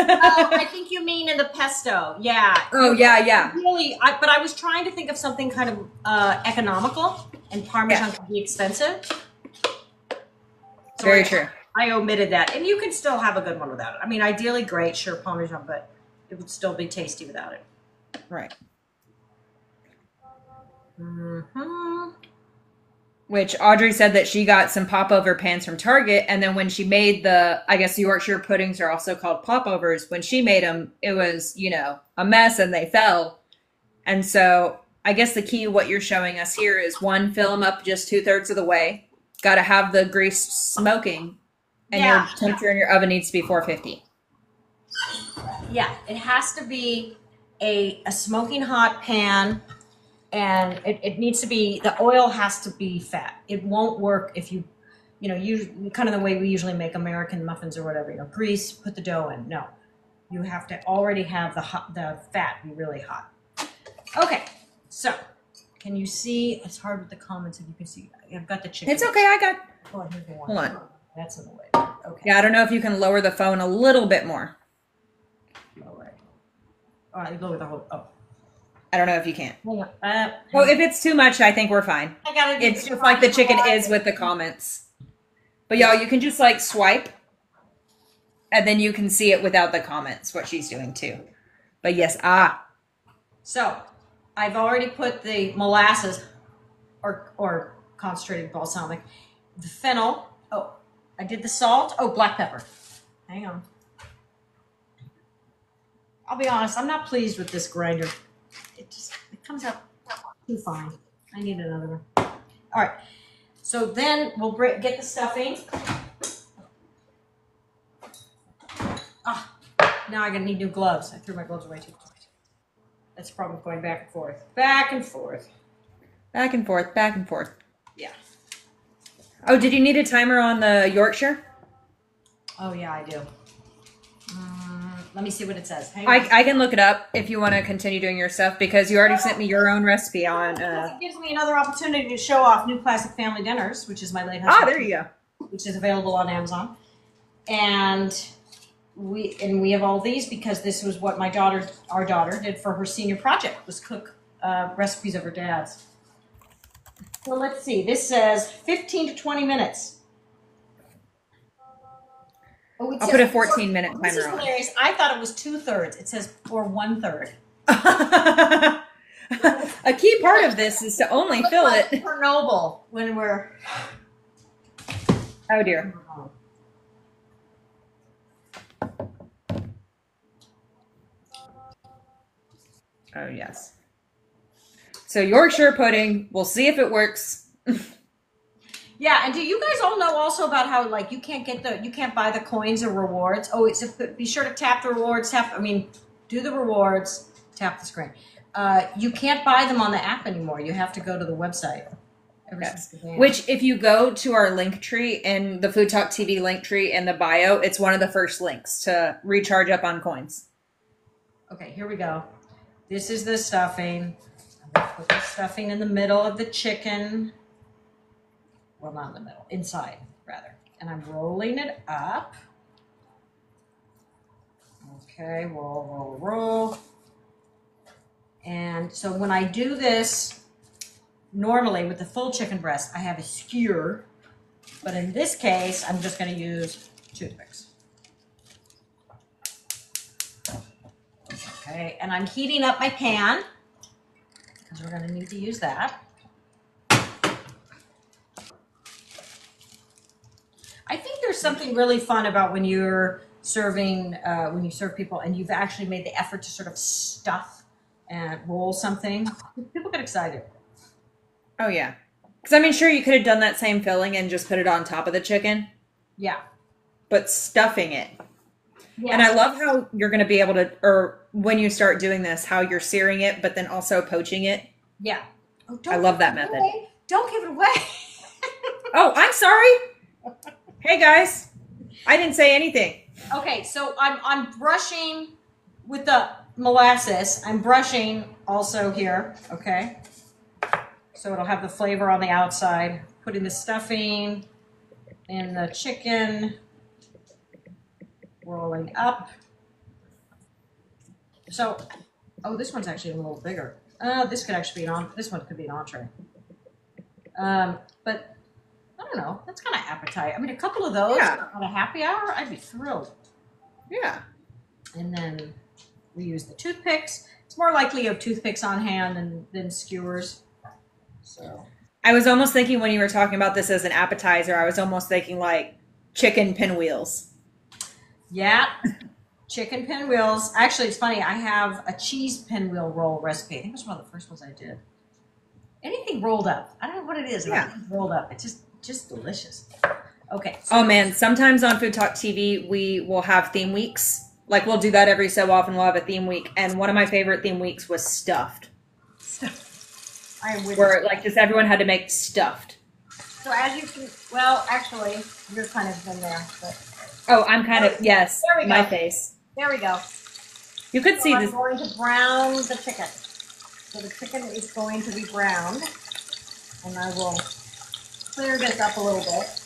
I think you mean in the pesto. Yeah. Oh, yeah. Really, but I was trying to think of something kind of economical, and Parmesan can be expensive. So Very true. I omitted that. And you can still have a good one without it. I mean, ideally great, sure, Parmesan, but it would still be tasty without it. Right. Mm-hmm. Which Audrey said that she got some popover pans from Target, and then when she made I guess the Yorkshire puddings are also called popovers. When she made them, it was, a mess and they fell. And so I guess the key, what you're showing us here is one, fill them up just 2/3 of the way. Got to have the grease smoking, and your temperature in your oven needs to be 450. Yeah, it has to be a smoking hot pan, and it needs to be, the oil has to be fat. It won't work if you kind of the way we usually make American muffins or whatever, grease, put the dough in. No, you have to already have the fat be really hot. Okay, so can you see? It's hard with the comments if you can see. I've got the chicken. It's okay. I got. Oh, here's the one. Hold on. That's in the way. Okay. Yeah, I don't know if you can lower the phone a little bit more. All right, lower the whole. Oh. I don't know if you can. Hang on. Well, if it's too much, I think we're fine. I gotta. It's just like the chicken is with the comments. But y'all, you can just like swipe, and then you can see it without the comments. What she's doing too. But yes, So, I've already put the molasses, or concentrated balsamic, the fennel. Oh, I did the salt. Oh, black pepper. Hang on. I'll be honest. I'm not pleased with this grinder. It comes out too fine. I need another one. All right. So then we'll get the stuffing. Now I'm gonna need new gloves. I threw my gloves away too quick. That's the problem going back and forth. Back and forth. back and forth, back and forth. Yeah. Oh, did you need a timer on the Yorkshire? Oh yeah, I do. Let me see what it says. Hang on. I can look it up if you want to continue doing your stuff, because you already sent me your own recipe on. It gives me another opportunity to show off New Classic Family Dinners, which is my late husband. Ah, there you go. Which is available on Amazon, and we have all these because this was what our daughter did for her senior project, was cook recipes of her dad's. So let's see. This says 15 to 20 minutes. Oh, I'll put a 14-minute timer on. This is hilarious. I thought it was 2/3. It says or 1/3. A key part of this is to only fill it. Chernobyl when we're. Oh dear. Oh yes. So Yorkshire pudding. We'll see if it works. Yeah, and do you guys all know also about how like you can't buy the coins or rewards? Oh, be sure to tap the rewards. Do the rewards. Tap the screen. You can't buy them on the app anymore. You have to go to the website. Yes. Which, if you go to our link tree in the Food Talk TV link tree in the bio, it's one of the first links to recharge up on coins. Okay, here we go. This is the stuffing. I'm going to put the stuffing in the middle of the chicken. Well, not in the middle, inside, rather. And I'm rolling it up. Okay, roll. And so when I do this, normally with the full chicken breast, I have a skewer. But in this case, I'm just going to use toothpicks. Okay, and I'm heating up my pan, because we're going to need to use that. I think there's something really fun about when you're serving, when you serve people and you've actually made the effort to sort of stuff and roll something. People get excited. Oh, yeah. Because, sure, you could have done that same filling and just put it on top of the chicken. Yeah. But stuffing it. Yes. And I love how you're going to be able to, or when you start doing this, how you're searing it, but then also poaching it. Yeah. Oh, I love that method. Don't give it away. Oh, I'm sorry. Hey, guys. I didn't say anything. Okay, so I'm brushing with the molasses. I'm brushing also here, okay? So it'll have the flavor on the outside. Putting the stuffing in the chicken, rolling up. So, oh, this one's actually a little bigger. This could actually be this one could be an entree. But I don't know. That's kind of appetite. I mean, a couple of those on a happy hour, I'd be thrilled. Yeah. And then we use the toothpicks. It's more likely you have toothpicks on hand than skewers. So I was almost thinking when you were talking about this as an appetizer, I was almost thinking like chicken pinwheels. Yeah. Chicken pinwheels. Actually, it's funny. I have a cheese pinwheel roll recipe. I think it was one of the first ones I did. Anything rolled up. I don't know what it is. Yeah. Rolled up. It's just delicious. Okay. So oh man, sometimes on Food Talk TV we will have theme weeks. Like we'll do that every so often. We'll have a theme week, and one of my favorite theme weeks was stuffed. Where like just everyone had to make stuffed. So as you can, well, actually, you're kind of in there. But oh, I'm kind of yes. There we go. My face. There we go. You could see this. I'm going to brown the chicken. So the chicken is going to be browned, and I will clear this up a little bit.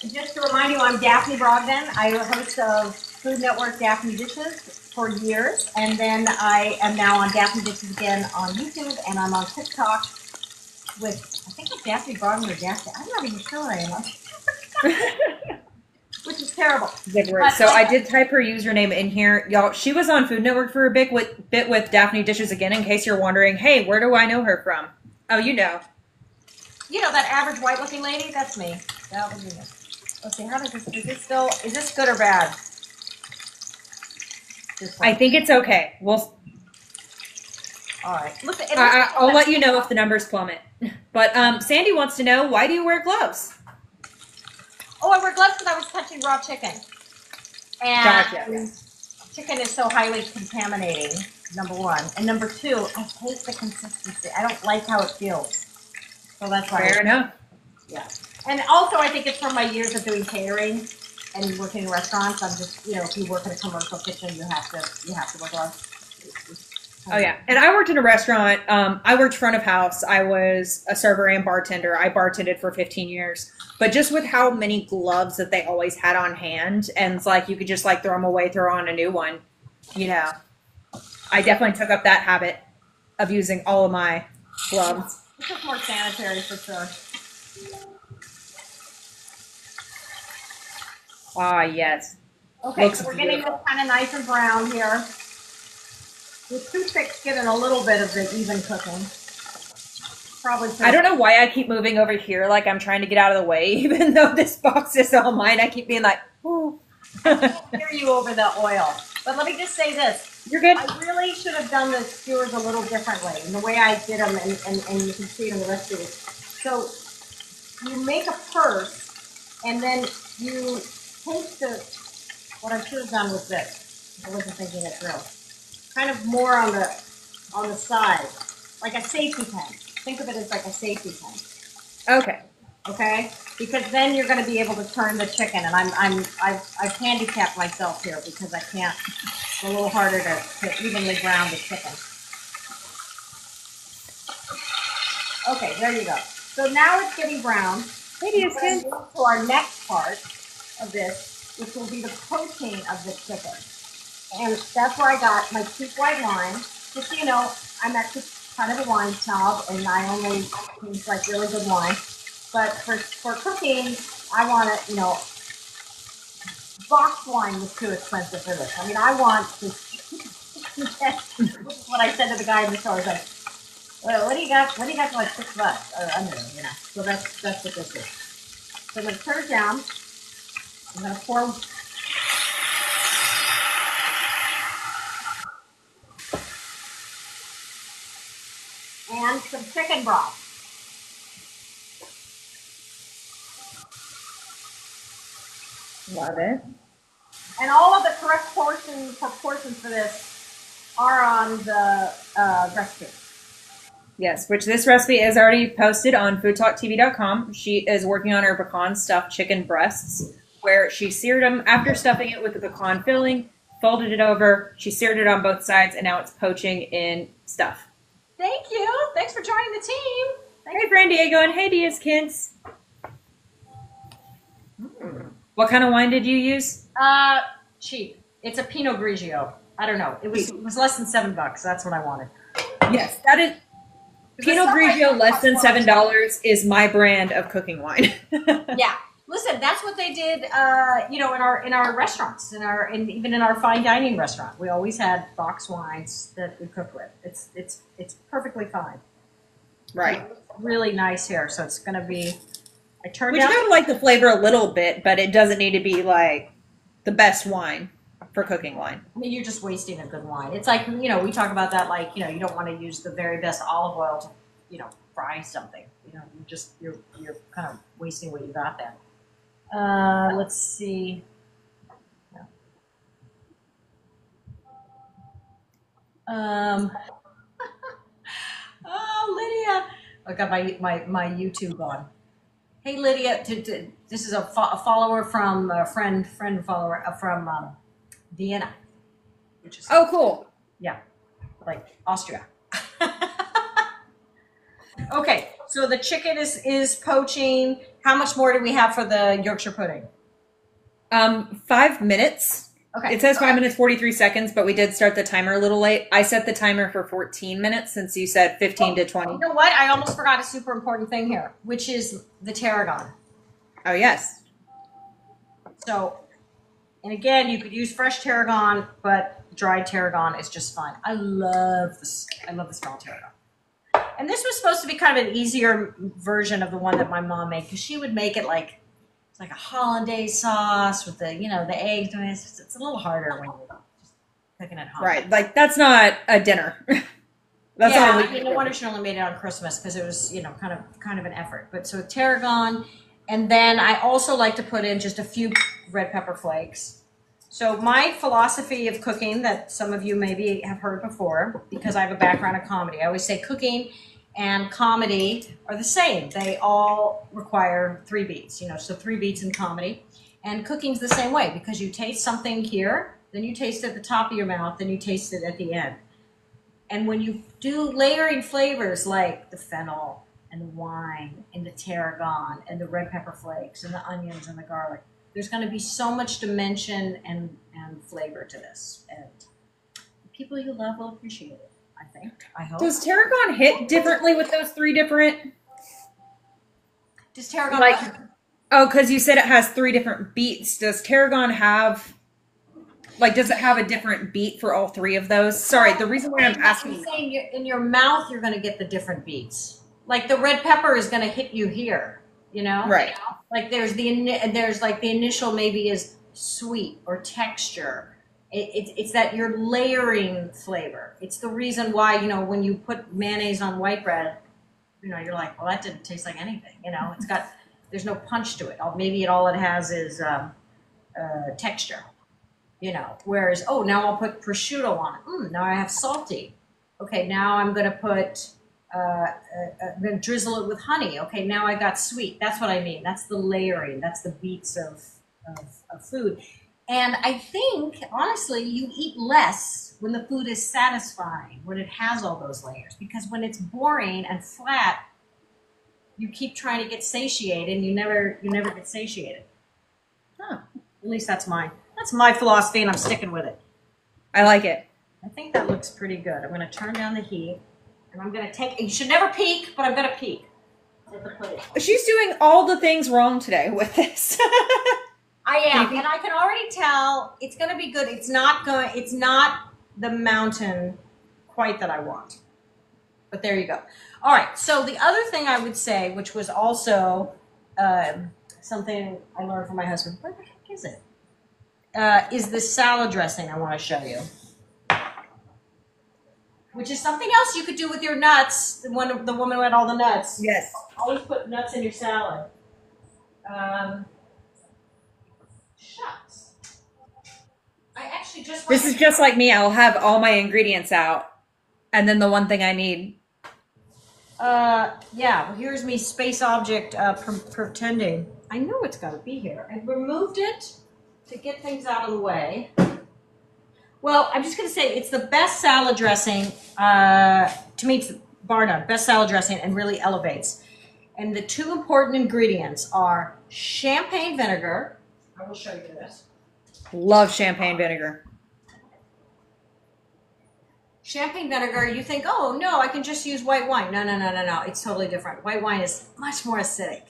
And just to remind you, I'm Daphne Brogdon. I'm a host of Food Network Daphne Dishes for years, and then I am now on Daphne Dishes Again on YouTube, and I'm on TikTok with, I think it's Daphne Brogdon or Daphne. I'm not even sure what I am on TikTok. Which is terrible. So I did type her username in here. Y'all, she was on Food Network for a bit with Daphne Dishes Again, in case you're wondering, hey, where do I know her from? Oh, you know. You know, that average white-looking lady? That's me. That would be me. Let's see, how does this, is this good or bad? I think it's okay. We'll. All right. Look, I'll let you know if the numbers plummet. But Sandy wants to know, why do you wear gloves? Oh, I wear gloves because I was touching raw chicken. And gotcha. Chicken is so highly contaminating, number one. And number two, I hate the consistency. I don't like how it feels. So that's why. Fair enough. Yeah. And also, I think it's from my years of doing catering and working in restaurants. I'm just, you know, if you work in a commercial kitchen, you have to wear gloves. Oh yeah, and I worked in a restaurant. I worked front of house. I was a server and bartender. I bartended for 15 years. But just with how many gloves that they always had on hand, and it's like you could just like throw them away, throw on a new one. You know, I definitely took up that habit of using all of my gloves. It's just more sanitary for sure. Ah, yes. Okay, looks so we're getting this kind of nice and brown here. The toothpicks getting a little bit of the even cooking. Probably. I don't know why I keep moving over here like I'm trying to get out of the way, even though this box is all mine. I keep being like, ooh. I can't hear you over the oil. But let me just say this. You're good. I really should have done the skewers a little differently in the way I did them, and you can see it in the recipe. So you make a purse, and then you take what I should have done was this. I wasn't thinking it through. Kind of more on the side, like a safety pin. Think of it as like a safety pin. Okay. Okay? Because then you're going to be able to turn the chicken, and I've handicapped myself here because I can't. It's a little harder to evenly brown the chicken. Okay, there you go. So now it's getting brown. Maybe it's good. Move to our next part of this, which will be the protein of the chicken. And that's where I got my cheap white wine. Just so you know, I'm actually kind of a wine snob, and I only use like really good wine. But for cooking, I want it, you know, box wine was too expensive for this. I mean, I want this. This is what I said to the guy in the store. I was like, well, what do you got? What do you got for like $6 or under? You know. So that's what this is. So I'm gonna turn it down. I'm gonna pour. And some chicken broth. Love it. And all of the correct proportions for this are on the recipe. Yes, which this recipe is already posted on FoodTokTV.com. She is working on her pecan stuffed chicken breasts, where she seared them after stuffing it with the pecan filling, folded it over. She seared it on both sides, and now it's poaching in stuff. Thank you. Thanks for joining the team. Hey, Fran Diego, and hey, Diaz Kids. What kind of wine did you use? Cheap. It's a Pinot Grigio. I don't know. It was less than $7. That's what I wanted. Yes, that is. Pinot Grigio less than $7 is my brand of cooking wine. Yeah. Listen, that's what they did, you know, in our restaurants, and even in our fine dining restaurant. We always had box wines that we cook with. It's perfectly fine. Right. It's really nice here, so it's going to be. I turned Which out. you gotta like the flavor a little bit, but it doesn't need to be like the best wine for cooking wine. I mean, you're just wasting a good wine. It's like, you know, we talk about that, like, you know, you don't want to use the very best olive oil to, you know, fry something. You know, you're kind of wasting what you got there. Let's see. Oh, Lydia. I got my YouTube on. Hey, Lydia. This is a follower from a friend follower from Vienna. Which is, Oh, cool. yeah, like Austria. Okay, so the chicken is poaching. How much more do we have for the Yorkshire pudding? 5 minutes. Okay. It says 5 minutes, 43 seconds, but we did start the timer a little late. I set the timer for 14 minutes since you said 15 to 20. You know what? I almost forgot a super important thing here, which is the tarragon. Oh, yes. So, and again, you could use fresh tarragon, but dried tarragon is just fine. I love the smell of tarragon. And this was supposed to be kind of an easier version of the one that my mom made, because she would make it like it's like a hollandaise sauce with the, you know, the eggs. I mean, it's a little harder when you're just cooking at home. Right. Like, that's not a dinner. That's yeah, not a I weekend mean, no wonder she only made it on Christmas, because it was, you know, kind of an effort. But so tarragon, and then I also like to put in just a few red pepper flakes. So my philosophy of cooking, that some of you maybe have heard before, because I have a background in comedy, I always say cooking and comedy are the same. They all require 3 beats, you know, so 3 beats in comedy. And cooking's the same way, because you taste something here, then you taste it at the top of your mouth, then you taste it at the end. And when you do layering flavors like the fennel and the wine and the tarragon and the red pepper flakes and the onions and the garlic, there's going to be so much dimension and flavor to this. And the people you love will appreciate it, I think. I hope. Does tarragon hit differently with those 3 different? Does tarragon Like, oh, because you said it has 3 different beats. Does tarragon have, like, does it have a different beat for all 3 of those? Sorry, the reason why I'm asking. I'm saying in your mouth, you're going to get the different beats. Like the red pepper is going to hit you here, you know? Right. Like there's like the initial maybe is sweet or texture. It's that you're layering flavor. It's the reason why, you know, when you put mayonnaise on white bread, you know, you're like, well, that didn't taste like anything. You know, there's no punch to it. Maybe all it has is texture. You know, whereas, oh, now I'll put prosciutto on it. Now I have salty. Okay, now I'm going to put, I'm going to drizzle it with honey. Okay, now I got sweet. That's what I mean. That's the layering. That's the beats of food. And I think, honestly, you eat less when the food is satisfying, when it has all those layers. Because when it's boring and flat, you keep trying to get satiated, and you never get satiated. Huh. At least that's my philosophy, and I'm sticking with it. I like it. I think that looks pretty good. I'm going to turn down the heat, and I'm going to take. You should never peek, but I'm going to peek. She's doing all the things wrong today with this. I am, and I can already tell it's going to be good. It's not the mountain quite that I want, but there you go. All right. So the other thing I would say, which was also something I learned from my husband. Where the heck is it? Is this salad dressing I want to show you, which is something else you could do with your nuts. The woman who had all the nuts. Yes. Always put nuts in your salad. Shucks. I actually just. This is just like me. I'll have all my ingredients out, and then the one thing I need. Yeah. Well, here's me space object pretending. I know it's got to be here. I removed it to get things out of the way. Well, I'm just going to say it's the best salad dressing. To me, it's bar none. Best salad dressing and really elevates. And the two important ingredients are champagne vinegar. I will show you this. Love champagne vinegar. Champagne vinegar, you think, oh, no, I can just use white wine. No, no, no, no, no. It's totally different. White wine is much more acidic.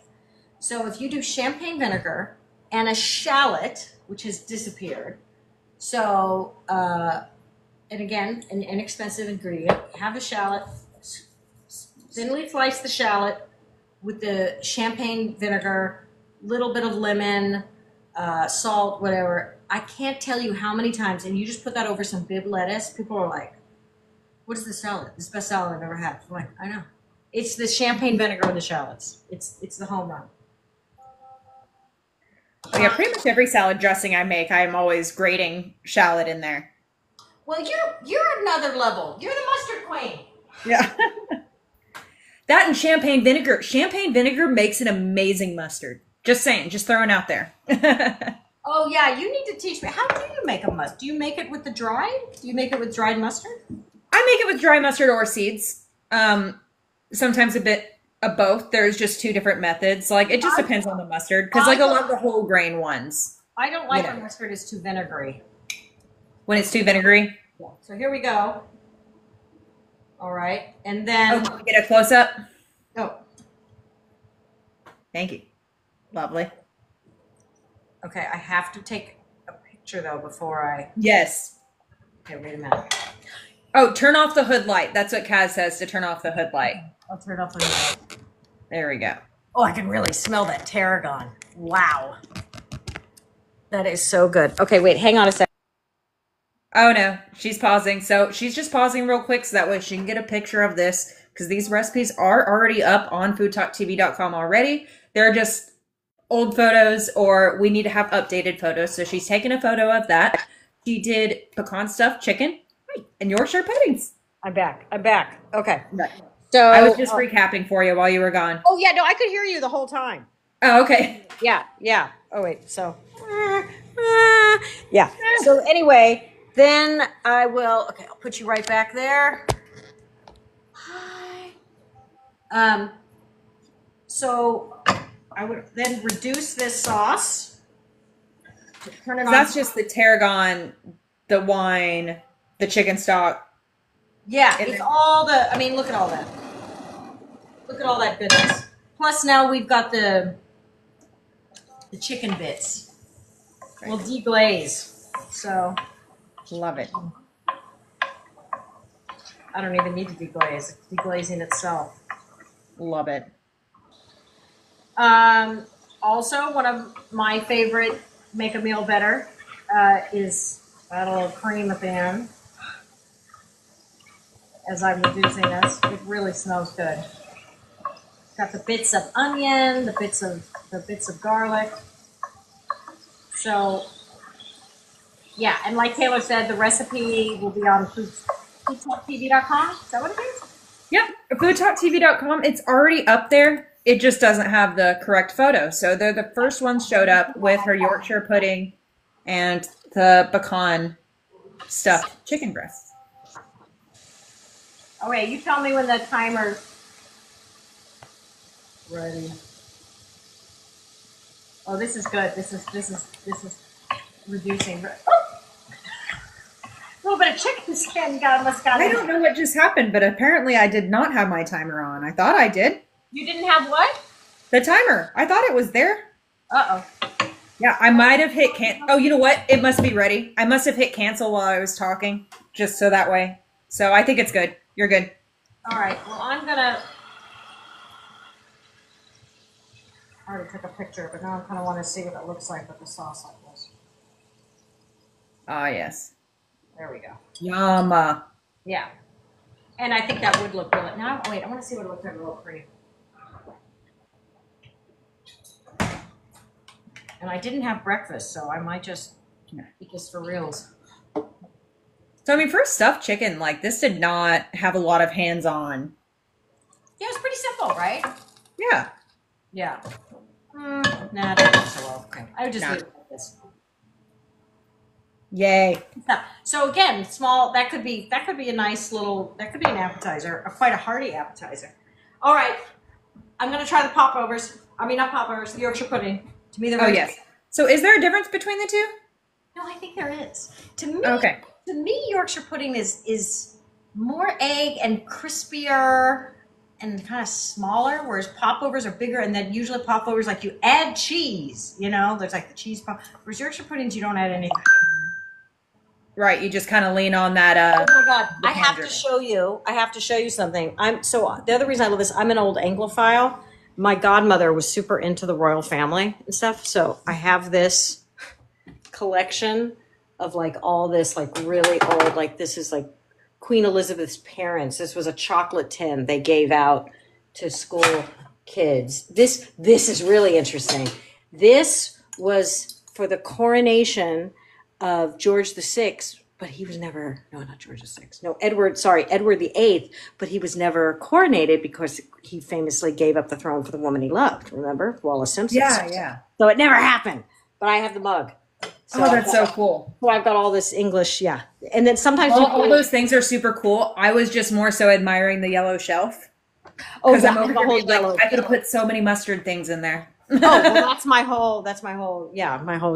So if you do champagne vinegar and a shallot, which has disappeared, so, and again, an inexpensive ingredient, have a shallot, thinly slice the shallot with the champagne vinegar, little bit of lemon, salt, whatever. I can't tell you how many times, and you just put that over some bib lettuce, people are like, what is this salad? This is the best salad I've ever had. I'm like, I know. It's the champagne vinegar with the shallots. It's the home run. Oh, yeah, pretty much every salad dressing I make, I'm always grating shallot in there. Well, you're another level. You're the mustard queen. Yeah. That and champagne vinegar. Champagne vinegar makes an amazing mustard. Just saying, just throwing out there. Oh, yeah, you need to teach me. How do you make a mustard? Do you make it with the dried? Do you make it with dried mustard? I make it with dry mustard or seeds. Sometimes a bit of both. There's just two different methods. Like, it just depends on the mustard. Because, like, a lot of the whole grain ones. I don't like when mustard is too vinegary. When it's too vinegary? Yeah. So here we go. All right. And then... Oh, can we get a close-up? Oh. Thank you. Lovely. Okay, I have to take a picture, though, before I... Yes. Okay, wait a minute. Oh, turn off the hood light. That's what Kaz says, to turn off the hood light. I'll turn off the hood light. There we go. Oh, I can really smell that tarragon. Wow. That is so good. Okay, wait, hang on a second. Oh, no. She's pausing. So she's just pausing real quick so that way she can get a picture of this because these recipes are already up on foodtalktv.com already. They're just old photos or we need to have updated photos. So she's taking a photo of that. She did pecan stuffed chicken and Yorkshire puddings. I'm back. Okay. Right. So I was just recapping for you while you were gone. Oh, yeah, no, I could hear you the whole time. Oh, okay. Yeah. Oh, wait, so. Yeah. So anyway, then I will, okay, I'll put you right back there. Hi. So I would then reduce this sauce. Turn it on. That's just the tarragon, the wine, the chicken stock. Yeah, it's all the, I mean, look at all that. Look at all that goodness. Plus now we've got the chicken bits. Right. We'll deglaze. So. Love it. I don't even need to deglaze. It's deglazing itself. Love it. Also, one of my favorite make a meal better is add a little cream at the end. As I'm reducing this, it really smells good. Got the bits of onion, the bits of garlic. So, yeah, and like Taylor said, the recipe will be on foodtalktv.com. Is that what it is? Yep, foodtalktv.com. It's already up there. It just doesn't have the correct photo. So they're the first ones showed up with her Yorkshire pudding and the pecan stuffed chicken breast. Okay, you tell me when the timer's ready. Oh, this is good. This is reducing. Oh! A little bit of chicken skin must got I in. don't know what just happened, but apparently I did not have my timer on. I thought I did. You didn't have what? The timer. I thought it was there. Uh-oh. Yeah, I might have hit Oh, you know what? It must be ready. I must have hit cancel while I was talking, just so that way. So I think it's good. You're good. All right. Well, I'm gonna. I already took a picture, but now I kind of want to see what it looks like with the sauce like this. Ah, yes. There we go. Yum. Yeah. And I think that would look good. Now, wait, I want to see what it looks like with a little cream. And I didn't have breakfast, so I might just eat this for reals. So, I mean, for stuffed chicken, like, this did not have a lot of hands-on. Yeah, it's pretty simple, right? Yeah. Yeah. Nah, that didn't so well. Okay. I would just leave it like this. Yay. So again, small, that could be a nice little, that could be an appetizer, quite a hearty appetizer. All right, I'm gonna try the popovers. I mean, not popovers, the Yorkshire pudding. To me, they're very yes. So is there a difference between the two? No, I think there is. To me, Yorkshire pudding is more egg and crispier and kind of smaller, whereas popovers are bigger, and then usually popovers, like, you add cheese, you know, there's like the cheese pop. Whereas Yorkshire puddings, you don't add anything. Right, you just kind of lean on that. Oh my God, I have to show you. I have to show you something. The other reason I love this, I'm an old Anglophile. My godmother was super into the royal family and stuff, so I have this collection of like all this like really old, like this is like Queen Elizabeth's parents. This was a chocolate tin they gave out to school kids. This is really interesting. This was for the coronation of George VI, but he was never, no, not George VI. No, Edward VIII, but he was never coronated because he famously gave up the throne for the woman he loved. Remember? Wallace Simpson. Yeah. So it never happened, but I have the mug. So that's so cool. So I've got all this English, yeah. And then sometimes all those things are super cool. I was just more so admiring the yellow shelf. Oh, yeah, I'm over here being like, I could have put so many mustard things in there. Oh, well, that's my whole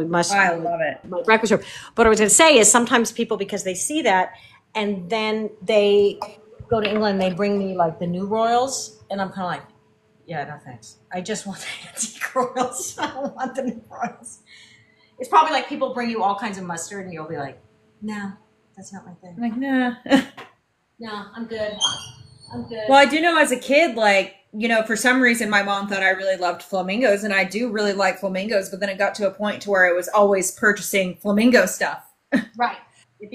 mustard. I love it. My breakfast room. What I was going to say is sometimes people, because they see that, and then they go to England, they bring me like the new royals, and I'm kind of like, yeah, no thanks. I just want the antique royals. I don't want the new royals. It's probably like people bring you all kinds of mustard, and you'll be like, no, that's not my thing. I'm like, nah. No, I'm good. I'm good. Well, I do know as a kid, like, you know, for some reason my mom thought I really loved flamingos, and I do really like flamingos, but then it got to a point to where I was always purchasing flamingo stuff. Right.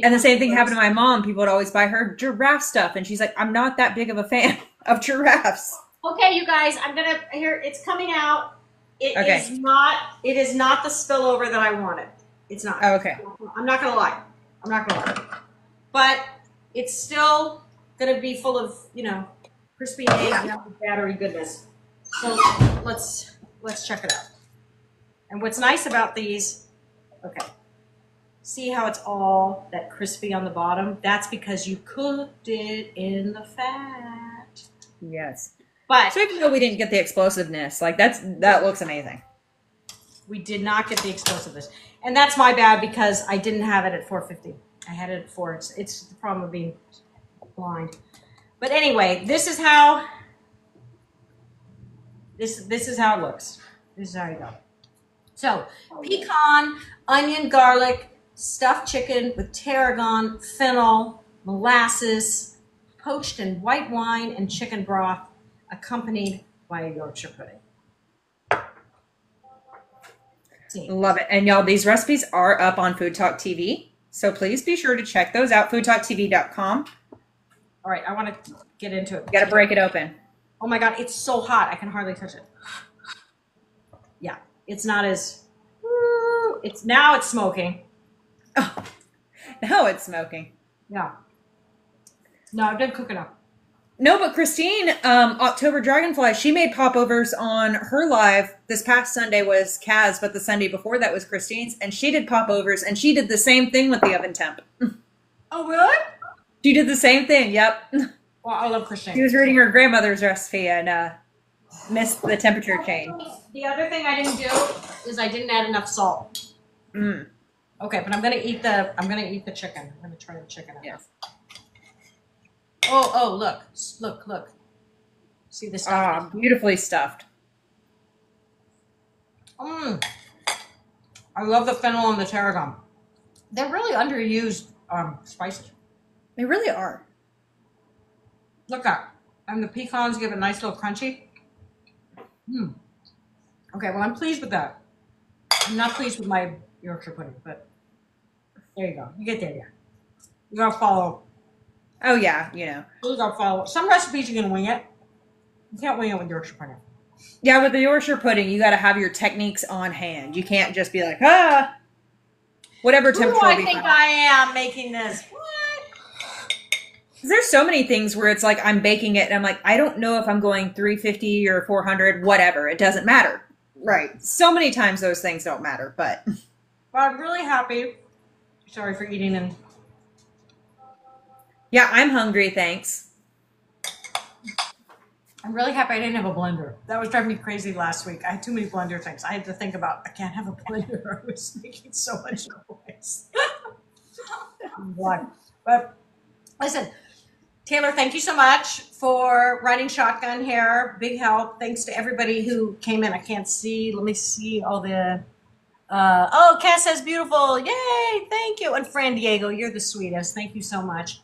And the same thing happened to my mom. People would always buy her giraffe stuff, and she's like, I'm not that big of a fan of giraffes. Okay, you guys, it's coming out. It is not the spillover that I wanted. It's not. Okay. I'm not going to lie. But it's still going to be full of, you know, crispy eggs and battery goodness. So let's check it out. And what's nice about these, okay, see how it's all that crispy on the bottom? That's because you cooked it in the fat. Yes. But so even though we didn't get the explosiveness, like that looks amazing. We did not get the explosiveness. And that's my bad because I didn't have it at 450. I had it at 4. It's the problem of being blind. But anyway, this is how this is how it looks. This is how you go. So, pecan, onion, garlic, stuffed chicken with tarragon, fennel, molasses, poached in white wine and chicken broth, accompanied by a Yorkshire pudding. Love it. And y'all, these recipes are up on Food Talk TV. So please be sure to check those out, foodtalktv.com. All right, I want to get into it. You got to break it open. Oh my God, it's so hot. I can hardly touch it. Yeah, it's not as, now it's smoking. Oh, now it's smoking. Yeah. No, it didn't cook enough. No, but Christine, October Dragonfly, she made popovers on her live. This past Sunday was Kaz, but the Sunday before that was Christine's, and she did popovers, and she did the same thing with the oven temp. Oh, really? She did the same thing, yep. Well, I love Christine. She was reading her grandmother's recipe and missed the temperature change. The other thing I didn't do is I didn't add enough salt. Mm. Okay, but I'm gonna eat the chicken. I'm gonna try the chicken out. Yes. Oh, look. See this stuff? Beautifully stuffed. I love the fennel and the tarragon. They're really underused spices. They really are. Look at, and the pecans give it a nice little crunchy. Okay, well, I'm pleased with that. I'm not pleased with my Yorkshire pudding, but there you go. You get there, yeah. You gotta follow. Oh, yeah, you know. You gotta follow. Some recipes you can wing it. You can't wing it with Yorkshire pudding. Yeah, with the Yorkshire pudding, you gotta have your techniques on hand. You can't just be like, whatever temperature. I think I am making this. What? There's so many things where it's like I'm baking it and I'm like, I don't know if I'm going 350 or 400, whatever. It doesn't matter. Right. So many times those things don't matter, but. Well, I'm really happy Sorry for eating and. Yeah, I'm hungry, thanks. I'm really happy I didn't have a blender. That was driving me crazy last week. I had too many blender things. I had to think about, I can't have a blender. I was making so much noise. But listen, Taylor, thank you so much for riding shotgun here. Big help. Thanks to everybody who came in. I can't see. Let me see all the, oh, Cass says beautiful. Yay. Thank you. And Fran Diego, you're the sweetest. Thank you so much.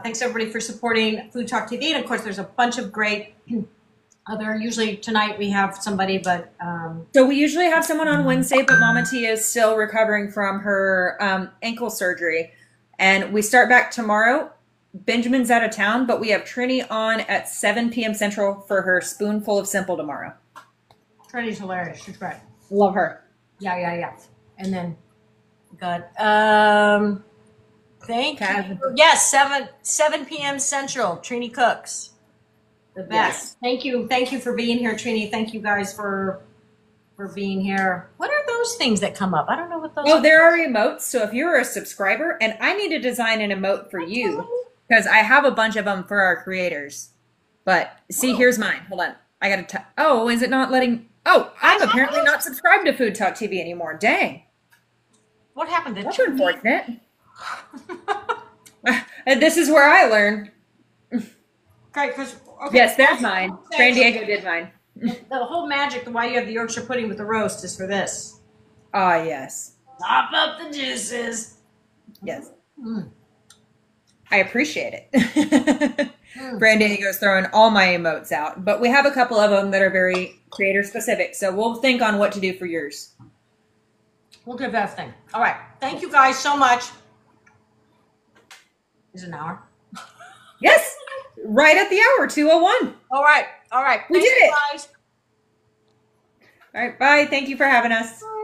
Thanks everybody for supporting Food Talk TV. And of course, there's a bunch of great other, usually tonight we have somebody, but. So we usually have someone on Wednesday, but Mama T is still recovering from her ankle surgery. And we start back tomorrow. Benjamin's out of town, but we have Trini on at 7 p.m. Central for her Spoonful of Simple tomorrow. Trini's hilarious. She's great. Love her. Yeah. And then we got, thank you. Yes, 7 p.m. Central. Trini cooks. The best. Yes. Thank you for being here, Trini. Thank you guys for being here. What are those things that come up? I don't know what those are. Oh, there are emotes. So if you're a subscriber, and I need to design an emote for you because I have a bunch of them for our creators. But see, here's mine. Hold on. I got to. Oh, is it not letting? Oh, I'm apparently not subscribed to Food Talk TV anymore. Dang. What happened? That's unfortunate. And this is where I learn. Great, because yes, there's mine. San Diego did mine. The whole magic of why you have the Yorkshire pudding with the roast is for this. Ah, yes. Top up the juices. Yes. I appreciate it. San Diego's throwing all my emotes out, but we have a couple of them that are very creator specific, so we'll think on what to do for yours. We'll do that thing. All right. Thank you guys so much. Is it an hour? Yes. Right at the hour, 2:01. All right. We did it. Guys. All right. Bye. Thank you for having us. Bye.